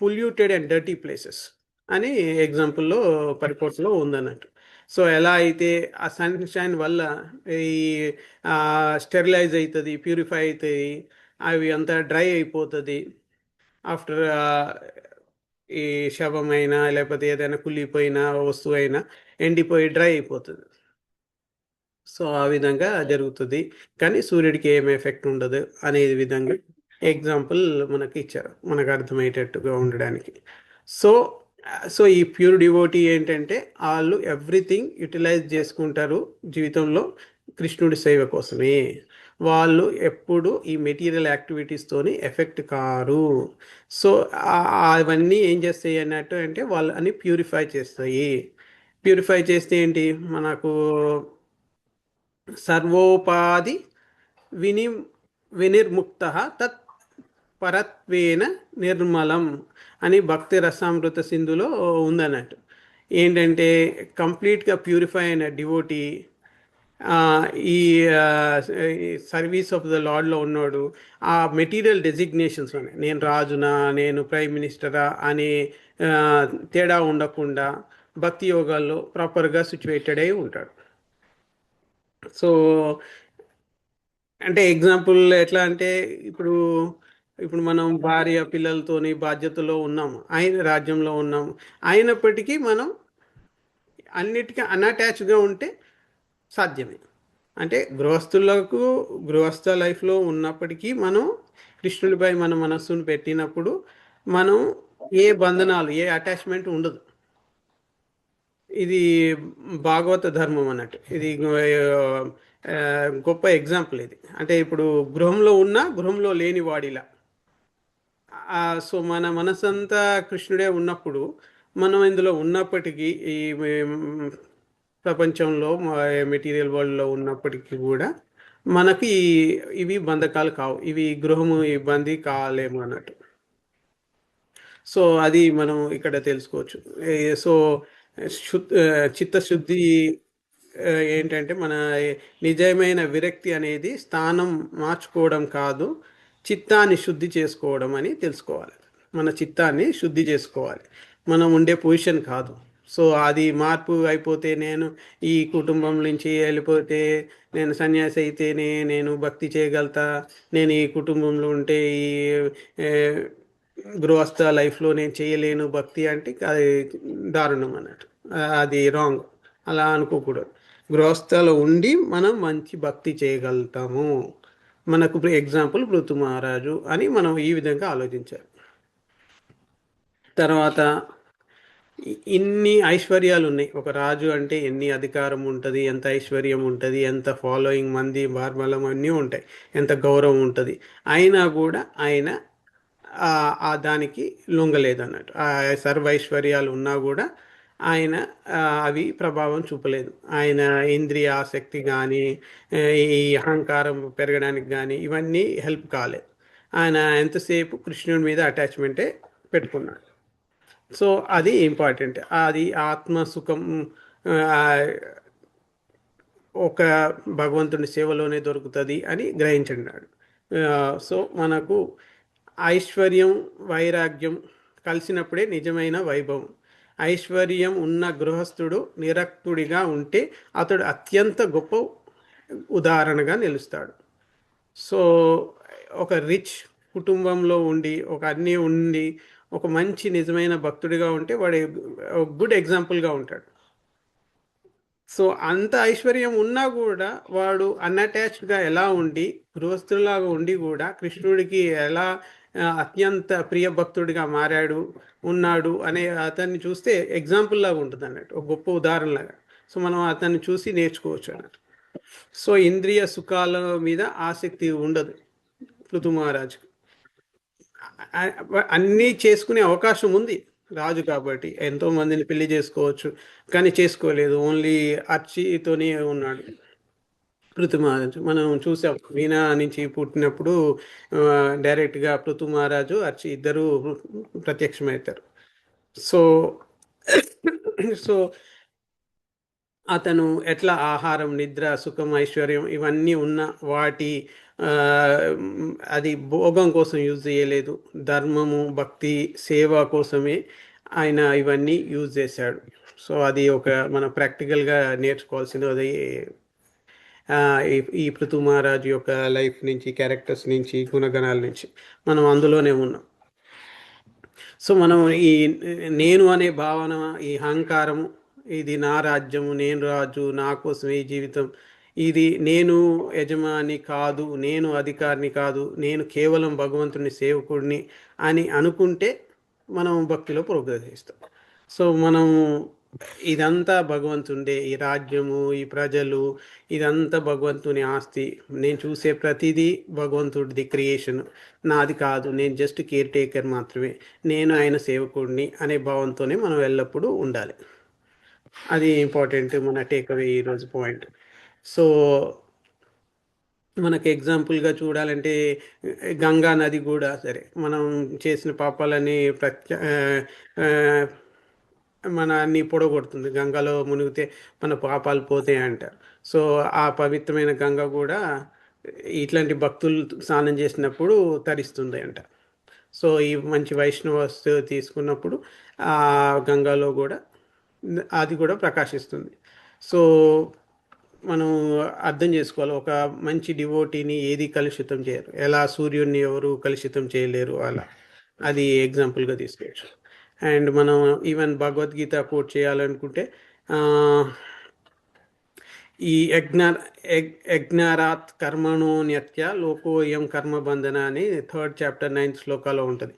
polluted and dirty places అని ఎగ్జాంపుల్లో పరిపోర్ట్లో ఉందన్నట్టు. So ఎలా అయితే ఆ sunshine వల్ల ఈ sterilise అవుతుంది, purify అవుతుంది, అవి అంతా డ్రై అయిపోతుంది. ఆఫ్టర్ ఈ శవమైనా లేకపోతే ఏదైనా కుళ్ళిపోయిన వస్తువు అయినా ఎండిపోయి డ్రై అయిపోతుంది. సో ఆ విధంగా జరుగుతుంది, కానీ సూర్యుడికి ఏం ఎఫెక్ట్ ఉండదు అనే విధంగా ఎగ్జాంపుల్ మనకి ఇచ్చారు, మనకు అర్థమయ్యేటట్టుగా ఉండడానికి. సో సో ఈ ప్యూర్ డివోటీ ఏంటంటే వాళ్ళు ఎవ్రీథింగ్ యూటిలైజ్ చేసుకుంటారు జీవితంలో కృష్ణుడి సేవ కోసమే. వాళ్ళు ఎప్పుడు ఈ మెటీరియల్ యాక్టివిటీస్తోని ఎఫెక్ట్ కారు. సో అవన్నీ ఏం చేస్తాయి అన్నట్టు అంటే వాళ్ళని ప్యూరిఫై చేస్తాయి. ప్యూరిఫై చేస్తే ఏంటి, మనకు సర్వోపాధి వినిర్ముక్త తత్ పరత్వేన నిర్మలం అని భక్తి రసామృత సింధులో ఉందన్నట్టు. ఏంటంటే కంప్లీట్గా ప్యూరిఫై అయిన డివోటీ ఈ సర్వీస్ ఆఫ్ ద లార్డ్లో ఉన్నాడు. ఆ మెటీరియల్ డెసిగ్నేషన్స్ ఉన్నాయి, నేను రాజునా, నేను ప్రైమ్ మినిస్టరా అనే తేడా ఉండకుండా భక్తి యోగాల్లో ప్రాపర్గా సిచ్యువేటెడ్ అయి ఉంటాడు. సో అంటే ఎగ్జాంపుల్ ఎట్లా అంటే, ఇప్పుడు ఇప్పుడు మనం భార్య పిల్లలతోని బాధ్యతలో ఉన్నాము, ఆయన రాజ్యంలో ఉన్నాము. అయినప్పటికీ మనం అన్నిటికీ అన్అటాచ్గా ఉంటే సాధ్యమే. అంటే గృహస్థులకు గృహస్థ లైఫ్లో ఉన్నప్పటికీ మనం కృష్ణుడిపై మన మనస్సును పెట్టినప్పుడు మనం ఏ బంధనాలు, ఏ అటాచ్మెంట్ ఉండదు. ఇది భాగవత ధర్మం అన్నట్టు. ఇది గొప్ప ఎగ్జాంపుల్ ఇది. అంటే ఇప్పుడు గృహంలో ఉన్న గృహంలో లేని వాడిలా. సో మన మనసంతా కృష్ణుడే ఉన్నప్పుడు మనం ఇందులో ఉన్నప్పటికీ ఈ ప్రపంచంలో మెటీరియల్ వరల్డ్లో ఉన్నప్పటికీ కూడా మనకి ఇవి బంధకాలు కావు, ఇవి గృహము ఇబ్బంది కాలేము అన్నట్టు. సో అది మనం ఇక్కడ తెలుసుకోవచ్చు. సో చిత్తశుద్ధి ఏంటంటే మన నిజమైన విరక్తి అనేది స్థానం మార్చుకోవడం కాదు, చిత్తాన్ని శుద్ధి చేసుకోవడం అని తెలుసుకోవాలి. మన చిత్తాన్ని శుద్ధి చేసుకోవాలి, మనం ఉండే పొజిషన్ కాదు. సో అది మార్పు అయిపోతే నేను ఈ కుటుంబం నుంచి వెళ్ళిపోతే నేను సన్యాసి అయితేనే నేను భక్తి చేయగలుగుతా, నేను ఈ కుటుంబంలో ఉంటే ఈ ఏ, గృహస్థ లైఫ్లో నేను చేయలేను భక్తి అంటే అది దారుణం అన్నట్టు. అది రాంగ్, అలా అనుకోకూడదు. గృహస్థలో ఉండి మనం మంచి భక్తి చేయగలుగుతాము. మనకు ఎగ్జాంపుల్ పృథు మహారాజు అని మనం ఈ విధంగా ఆలోచించాలి. తర్వాత ఇన్ని ఐశ్వర్యాలు ఉన్నాయి. ఒక రాజు అంటే ఎన్ని అధికారం ఉంటుంది, ఎంత ఐశ్వర్యం ఉంటుంది, ఎంత ఫాలోయింగ్ మంది బార్బలం అన్నీ ఉంటాయి, ఎంత గౌరవం ఉంటుంది. అయినా కూడా ఆయన ఆ దానికి లొంగలేదు అన్నట్టు. ఆ సర్వైశ్వర్యాలు ఉన్నా కూడా ఆయన అవి ప్రభావం చూపలేదు. ఆయన ఇంద్రియ ఆసక్తి కానీ ఈ అహంకారం పెరగడానికి కానీ ఇవన్నీ హెల్ప్ కాలేదు. ఆయన ఎంతసేపు కృష్ణుడి మీద అటాచ్మెంటే పెట్టుకున్నాడు. సో అది ఇంపార్టెంట్. అది ఆత్మ సుఖం ఒక భగవంతుని సేవలోనే దొరుకుతుంది అని గ్రహించన్నాడు. సో మనకు ఐశ్వర్యం వైరాగ్యం కలిసినప్పుడే నిజమైన వైభవం. ఐశ్వర్యం ఉన్న గృహస్థుడు నిరక్తుడిగా ఉంటే అతడు అత్యంత గొప్ప ఉదాహరణగా నిలుస్తాడు. సో ఒక రిచ్ కుటుంబంలో ఉండి ఒక అన్నీ ఉండి ఒక మంచి నిజమైన భక్తుడిగా ఉంటే వాడు గుడ్ ఎగ్జాంపుల్గా ఉంటాడు. సో అంత ఐశ్వర్యం ఉన్నా కూడా వాడు అన్అటాచ్డ్గా ఎలా ఉండి గృహస్థులాగా ఉండి కూడా కృష్ణుడికి ఎలా అత్యంత ప్రియ భక్తుడిగా మారాడు ఉన్నాడు అనే అతన్ని చూస్తే ఎగ్జాంపుల్ లాగా ఉంటుంది అన్నట్టు, ఒక గొప్ప ఉదాహరణలాగా. సో మనం అతన్ని చూసి నేర్చుకోవచ్చు అన్నట్టు. సో ఇంద్రియ సుఖాల మీద ఆసక్తి ఉండదు పృథు మహారాజుకు. అన్నీ చేసుకునే అవకాశం ఉంది రాజు కాబట్టి, ఎంతో మందిని పెళ్లి చేసుకోవచ్చు, కానీ చేసుకోలేదు. ఓన్లీ అర్చితోనే ఉన్నాడు పృథు మహారాజు. మనం చూసాం వీణా నుంచి పుట్టినప్పుడు డైరెక్ట్గా పృథు మహారాజు అర్చి ఇద్దరు ప్రత్యక్షమవుతారు. సో సో అతను ఎట్లా ఆహారం నిద్ర సుఖం ఐశ్వర్యం ఇవన్నీ ఉన్న వాటి అది భోగం కోసం యూజ్ చేయలేదు, ధర్మము భక్తి సేవ కోసమే ఆయన ఇవన్నీ యూజ్ చేశాడు. సో అది ఒక మనం ప్రాక్టికల్గా నేర్చుకోవాల్సింది. అది ఈ పృథు మహారాజు యొక్క లైఫ్ నుంచి, క్యారెక్టర్స్ నుంచి, గుణగణాల నుంచి మనం అందులోనే ఉన్నాం. సో మనం ఈ నేను అనే భావన, ఈ అహంకారము, ఇది నా రాజ్యము, నేను రాజు, నా కోసం ఈ జీవితం, ఇది నేను యజమాని కాదు, నేను అధికారిని కాదు, నేను కేవలం భగవంతుని సేవకుడిని అని అనుకుంటే మనం భక్తిలో ప్రోగ్రెసిస్తాం. సో మనం ఇదంతా భగవంతుండే, ఈ రాజ్యము ఈ ప్రజలు ఇదంతా భగవంతుని ఆస్తి, నేను చూసే ప్రతిదీ భగవంతుడిది క్రియేషన్, నాది కాదు, నేను జస్ట్ కేర్ టేకర్ మాత్రమే, నేను ఆయన సేవకుడిని అనే భావంతోనే మనం ఎల్లప్పుడూ ఉండాలి. అది ఇంపార్టెంట్ మన టేక్అవే ఈరోజు పాయింట్. సో మనకు ఎగ్జాంపుల్గా చూడాలంటే గంగా నది కూడా సరే, మనం చేసిన పాపాలని మన అన్ని పొడగొడుతుంది. గంగలో మునిగితే మన పాపాలు పోతాయి అంటారు. సో ఆ పవిత్రమైన గంగ కూడా ఇట్లాంటి భక్తులు స్నానం చేసినప్పుడు తరిస్తుంది అంట. సో ఈ మంచి వైష్ణవస్ తీసుకున్నప్పుడు ఆ గంగలో కూడా అది కూడా ప్రకాశిస్తుంది. సో మనం అర్థం చేసుకోవాలి. ఒక మంచి డివోటీని ఏది కలుషితం చేయరు, ఎలా సూర్యుడిని ఎవరు కలుషితం చేయలేరు అలా. అది ఎగ్జాంపుల్గా తీసుకోవచ్చు. అండ్ మనం ఈవెన్ భగవద్గీత కోట్ చేయాలనుకుంటే ఆ, ఈ యజ్ఞారాత్ కర్మణోన్యత్య లోకోయం కర్మబంధన అని థర్డ్ చాప్టర్ 9th శ్లోకాలో ఉంటుంది.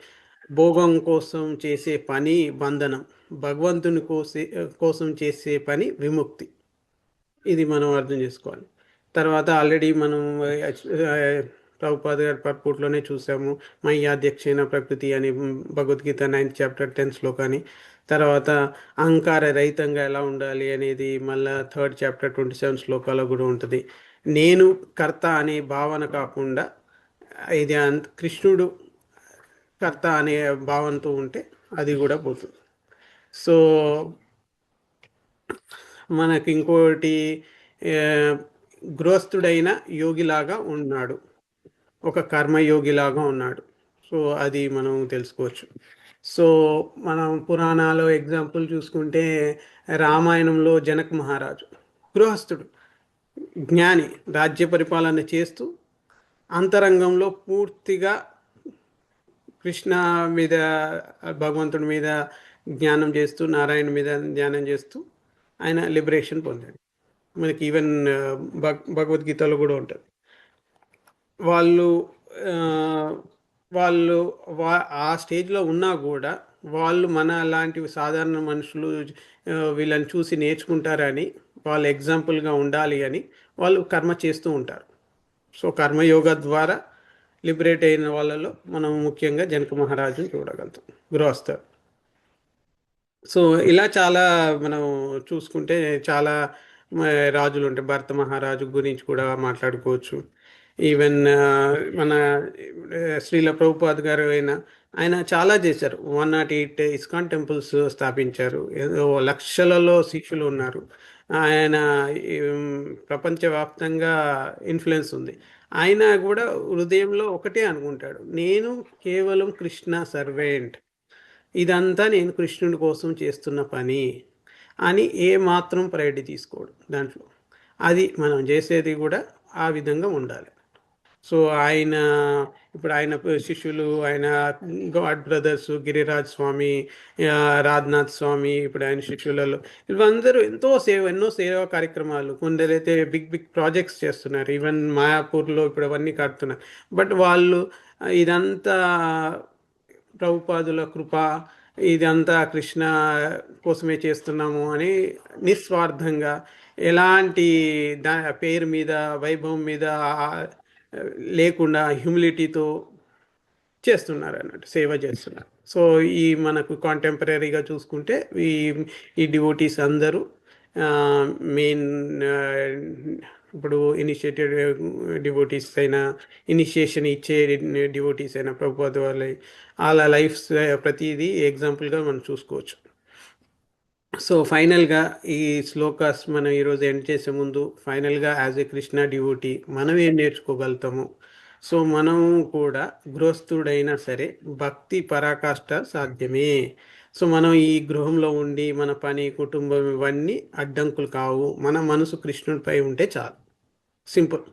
భోగం కోసం చేసే పని బంధనం, భగవంతుని కోసం చేసే పని విముక్తి. ఇది మనం అర్థం చేసుకోవాలి. తర్వాత ఆల్రెడీ మనం ప్రభుపాద గారి పర్పుట్లోనే చూసాము, మయ్యాధ్యక్షైన ప్రకృతి అని భగవద్గీత 9th చాప్టర్ 10th శ్లోకాన్ని. తర్వాత అహంకార రహితంగా ఎలా ఉండాలి అనేది మళ్ళా థర్డ్ చాప్టర్ 27 శ్లోకాలో కూడా ఉంటుంది. నేను కర్త అనే భావన కాకుండా ఇది కృష్ణుడు కర్త అనే భావనతో ఉంటే అది కూడా పోతుంది. సో మనకి ఇంకోటి గృహస్థుడైన యోగిలాగా ఉన్నాడు, ఒక కర్మయోగిలాగా ఉన్నాడు. సో అది మనం తెలుసుకోవచ్చు. సో మనం పురాణాలు ఎగ్జాంపుల్ చూసుకుంటే రామాయణంలో జనక్ మహారాజు గృహస్థుడు, జ్ఞాని, రాజ్య పరిపాలన చేస్తూ అంతరంగంలో పూర్తిగా కృష్ణ మీద, భగవంతుడి మీద జ్ఞానం చేస్తూ, నారాయణ మీద ధ్యానం చేస్తూ ఆయన లిబరేషన్ పొందాడు. మనకి ఈవెన్ భగవద్గీతలో కూడా ఉంటుంది. వాళ్ళు వాళ్ళు ఆ స్టేజ్లో ఉన్నా కూడా వాళ్ళు మన లాంటి సాధారణ మనుషులు వీళ్ళని చూసి నేర్చుకుంటారని, వాళ్ళు ఎగ్జాంపుల్గా ఉండాలి అని వాళ్ళు కర్మ చేస్తూ ఉంటారు. సో కర్మయోగ ద్వారా లిబరేట్ అయిన వాళ్ళలో మనం ముఖ్యంగా జనక మహారాజుని చూడగలుగుతాం, గృహస్థ. సో ఇలా చాలా మనం చూసుకుంటే చాలా రాజులు ఉంటాయి. భరత మహారాజు గురించి కూడా మాట్లాడుకోవచ్చు. ఈవెన్ మన శ్రీల ప్రభుపాద్ గారు ఆయన చాలా చేశారు. 108 ఇస్కాన్ టెంపుల్స్ స్థాపించారు. ఏదో లక్షలలో శిష్యులు ఉన్నారు. ఆయన ప్రపంచవ్యాప్తంగా ఇన్ఫ్లుయెన్స్ ఉంది. ఆయన కూడా హృదయంలో ఒకటే అనుకుంటాడు, నేను కేవలం కృష్ణ సర్వెంట్, ఇదంతా నేను కృష్ణుడి కోసం చేస్తున్న పని అని ఏ మాత్రం ప్రయారిటీ తీసుకోడు దాంట్లో. అది మనం చేసేది కూడా ఆ విధంగా ఉండాలి. సో ఇప్పుడు ఆయన శిష్యులు, ఆయన గాడ్ బ్రదర్స్, గిరిరాజ్ స్వామి, రాజ్నాథ్ స్వామి, ఇప్పుడు ఆయన శిష్యులలో వీళ్ళందరూ ఎన్నో సేవా కార్యక్రమాలు, కొందరైతే బిగ్ ప్రాజెక్ట్స్ చేస్తున్నారు. ఈవెన్ మాయాపూర్లో ఇప్పుడు అవన్నీ కడుతున్నారు. బట్ వాళ్ళు ఇదంతా ప్రభుపాదుల కృప, ఇదంతా కృష్ణ కోసమే చేస్తున్నాము అని నిస్వార్థంగా, ఎలాంటి పేరు మీద, వైభవం మీద లేకుండా హ్యూమిలిటీతో చేస్తున్నారు అన్నట్టు, సేవ చేస్తున్నారు. సో ఈ మనకు కాంటెంపరీగా చూసుకుంటే ఈ డివోటీస్ అందరూ మెయిన్ ఇప్పుడు ఇనిషియేటెడ్ డివోటీస్ అయినా, ఇనిషియేషన్ ఇచ్చే డివోటీస్ అయినా, ప్రభుపాద వాళ్ళ లైఫ్స్ ప్రతిదీ ఎగ్జాంపుల్గా మనం చూసుకోవచ్చు. సో ఫైనల్గా ఈ శ్లోకాస్ మనం ఈరోజు ఎండ్ చేసే ముందు ఫైనల్గా యాజ్ ఏ కృష్ణ డివోటీ మనం ఏం నేర్చుకోగలుగుతాము? సో మనం కూడా గృహస్థుడైనా సరే భక్తి పరాకాష్ట సాధ్యమే. సో మనం ఈ గృహంలో ఉండి మన పని, కుటుంబం ఇవన్నీ అడ్డంకులు కావు. మన మనసు కృష్ణుడిపై ఉంటే చాలు. సింపుల్.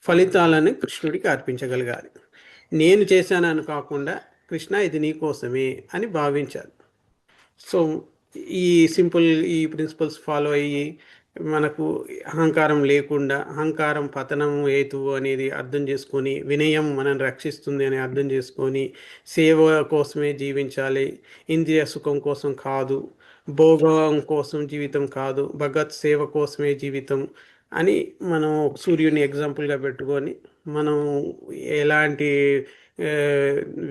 ఫలితాలను కృష్ణుడికి అర్పించగలగాలి. నేను చేశానని కాకుండా కృష్ణ ఇది నీ కోసమే అని భావించాలి. సో ఈ ప్రిన్సిపల్స్ ఫాలో అయ్యి మనకు అహంకారం లేకుండా, అహంకారం పతనం హేతువు అనేది అర్థం చేసుకొని, వినయం మనల్ని రక్షిస్తుంది అని అర్థం చేసుకొని, సేవ కోసమే జీవించాలి, ఇంద్రియ సుఖం కోసం కాదు, భోగం కోసం జీవితం కాదు, భగవత్ సేవ కోసమే జీవితం అని మనం సూర్యుని ఎగ్జాంపుల్గా పెట్టుకొని మనం ఎలాంటి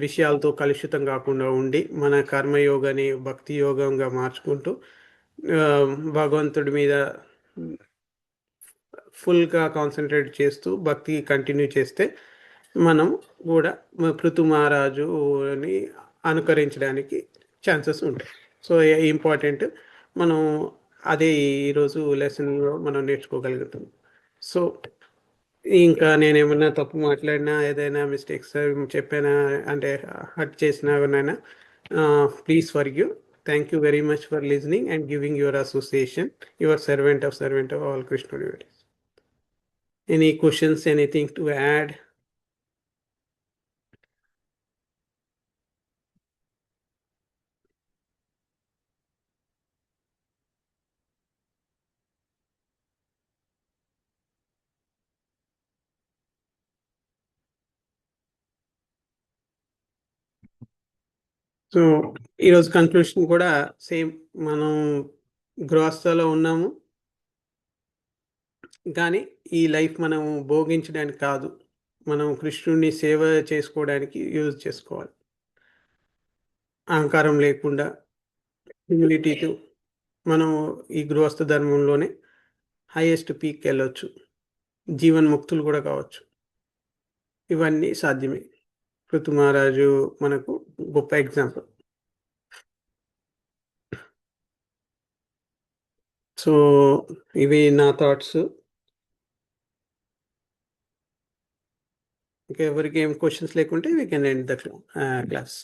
విషయాలతో కలుషితం కాకుండా ఉండి మన కర్మయోగాన్ని భక్తి యోగంగా మార్చుకుంటూ భగవంతుడి మీద ఫుల్గా కాన్సన్ట్రేట్ చేస్తూ భక్తి కంటిన్యూ చేస్తే మనం కూడా పృథు మహారాజుని అనుకరించడానికి ఛాన్సెస్ ఉంటాయి. సో ఇంపార్టెంట్, మనం అదే ఈరోజు లెసన్లో మనం నేర్చుకోగలుగుతాం. సో ఇంకా నేనేమన్నా తప్పు మాట్లాడినా, ఏదైనా మిస్టేక్స్ చెప్పానా, అంటే హర్ట్ చేసినా ఎవరినైనా, please forgive. Thank you very much for listening and giving your association. Your servant of all Krishna devotees. Any questions, anything to add? So ఈరోజు కన్క్లూషన్ కూడా సేమ్, మనం గృహస్థలో ఉన్నాము కానీ ఈ లైఫ్ మనం భోగించడానికి కాదు, మనం కృష్ణుడిని సేవ చేసుకోవడానికి యూజ్ చేసుకోవాలి. అహంకారం లేకుండా హ్యూమిలిటీతో మనం ఈ గృహస్థ ధర్మంలోనే హైయెస్ట్ పీక్కి వెళ్ళొచ్చు, జీవన్ముక్తులు కూడా కావచ్చు. ఇవన్నీ సాధ్యమే. పృథు మహారాజు మనకు గొప్ప ఎగ్జాంపుల్. సో ఇవి నా థాట్స్. ఇంకా ఎవరికి ఏం క్వశ్చన్స్ లేకుంటే we can end the class.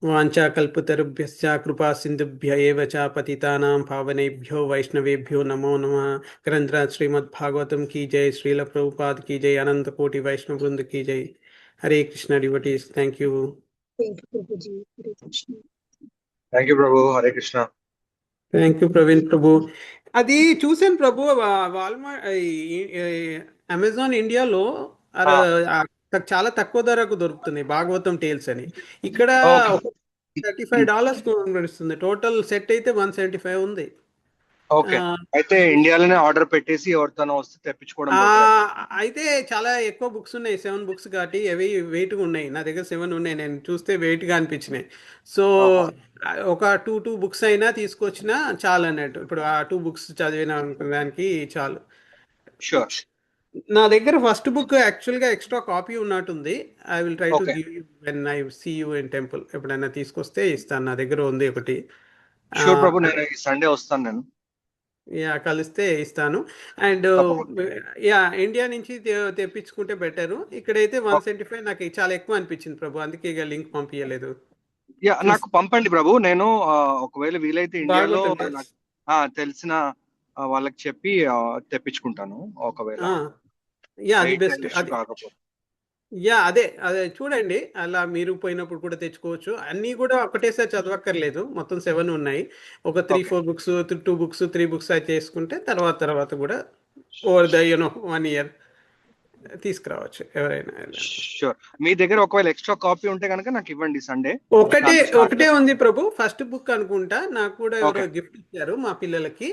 వాంఛాకల్పతరుభ్యశ్చ కృపా సింధుభ్య ఏవ చ పతితానాం పావనేభ్యో వైష్ణవేభ్యో నమో నమః. గ్రంథరాజ్ శ్రీమద్ భాగవతం की जय, श्रील प्रभुपाद की जय, अनंत कोटि वैष्णव वृंद की जय. Hare Krishna devotees, thank you. Thank you, Prabhuji. Hare Krishna. Thank you Prabhu. Hare Krishna. Thank you Praveen Prabhu. అది చూసాను ప్రభు, వాల్మార్ట్ అమెజాన్ ఇండియాలో చాలా తక్కువ ధరకు దొరుకుతున్నాయి భాగవతం టేల్స్ అని. ఇక్కడ $35 నడుస్తుంది. టోటల్ సెట్ అయితే 175 ఉంది. ఓకే, అయితే ఇండియాలోనే ఆర్డర్ పెట్టేసి ఎవరితోనో వస్తే తెప్పించుకోవడం. అయితే చాలా ఎక్కువ బుక్స్ ఉన్నాయి, 7 బుక్స్ కాబట్టి అవి వెయిట్ ఉన్నాయి. నా దగ్గర 7 ఉన్నాయి, నేను చూస్తే వెయిట్ గా అనిపించినాయి. సో ఒక టూ బుక్స్ అయినా తీసుకొచ్చినా చాలు అన్నట్టు. ఇప్పుడు ఆ 2 బుక్స్ చదివిన దానికి చాలు. షూర్. నా దగ్గర ఫస్ట్ బుక్ యాక్చువల్ గా ఎక్స్ట్రా కాపీ ఉన్నట్టుంది. I will try to give you when I see you in temple. ఎప్పుడైనా తీసుకొస్తే ఇస్తాను, నా దగ్గర ఉంది ఒకటి. షూర్ ప్రభు, నేను ఈ సండే వస్తాను. నేను కలిస్తే ఇస్తాను. అండ్ ఇండియా నుంచి తెప్పించుకుంటే బెటరు. ఇక్కడైతే 175 నాకు చాలా ఎక్కువ అనిపించింది ప్రభు, అందుకే ఇక లింక్ పంపించలేదు. నాకు పంపండి ప్రభు, నేను ఒకవేళ వీలైతే ఇండియాలో తెలిసిన వాళ్ళకి చెప్పి తెప్పించుకుంటాను ఒకవేళ. అది బెస్ట్. అదే చూడండి, అలా మీరు పోయినప్పుడు కూడా తెచ్చుకోవచ్చు. అన్నీ కూడా ఒకటేసారి చదవక్కర్లేదు, మొత్తం 7 ఉన్నాయి. ఒక 3-4 బుక్స్, 2 బుక్స్, 3 బుక్స్ అయితే చేసుకుంటే తర్వాత కూడా ఓవర్ ద 1 ఇయర్ తీసుకురావచ్చు ఎవరైనా. షూర్. మీ దగ్గర ఒకవేళ ఎక్స్ట్రా కాపీ ఉంటే కనుక నాకు ఇవ్వండి సండే. ఒకటే ఉంది ప్రభు, ఫస్ట్ బుక్ అనుకుంటా. నాకు కూడా ఎవరో గిఫ్ట్ ఇచ్చారు మా పిల్లలకి.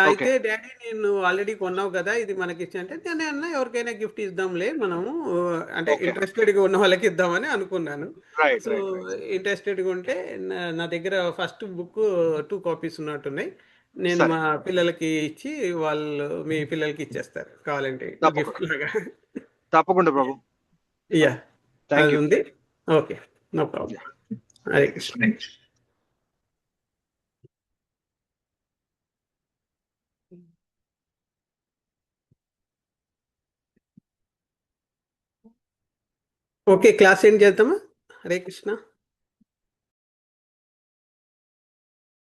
అయితే డాడీ నేను ఆల్రెడీ కొన్నావు కదా, ఇది మనకి ఇచ్చి అంటే నేను అన్న ఎవరికైనా గిఫ్ట్ ఇద్దాంలే మనము, అంటే ఇంట్రెస్టెడ్ గా ఉన్న వాళ్ళకి ఇద్దామని అనుకున్నాను. సో ఇంట్రెస్టెడ్ గా ఉంటే నా దగ్గర ఫస్ట్ బుక్ 2 కాపీస్ ఉన్నట్టున్నాయి. నేను మా పిల్లలకి ఇచ్చి వాళ్ళు మీ పిల్లలకి ఇచ్చేస్తారు కావాలంటే గిఫ్ట్ లాగా. తప్పకుండా ప్రభు. అది ఉంది. Okay, no problem. Hare Krishna. Okay, class end చేద్దామా? హరే కృష్ణ.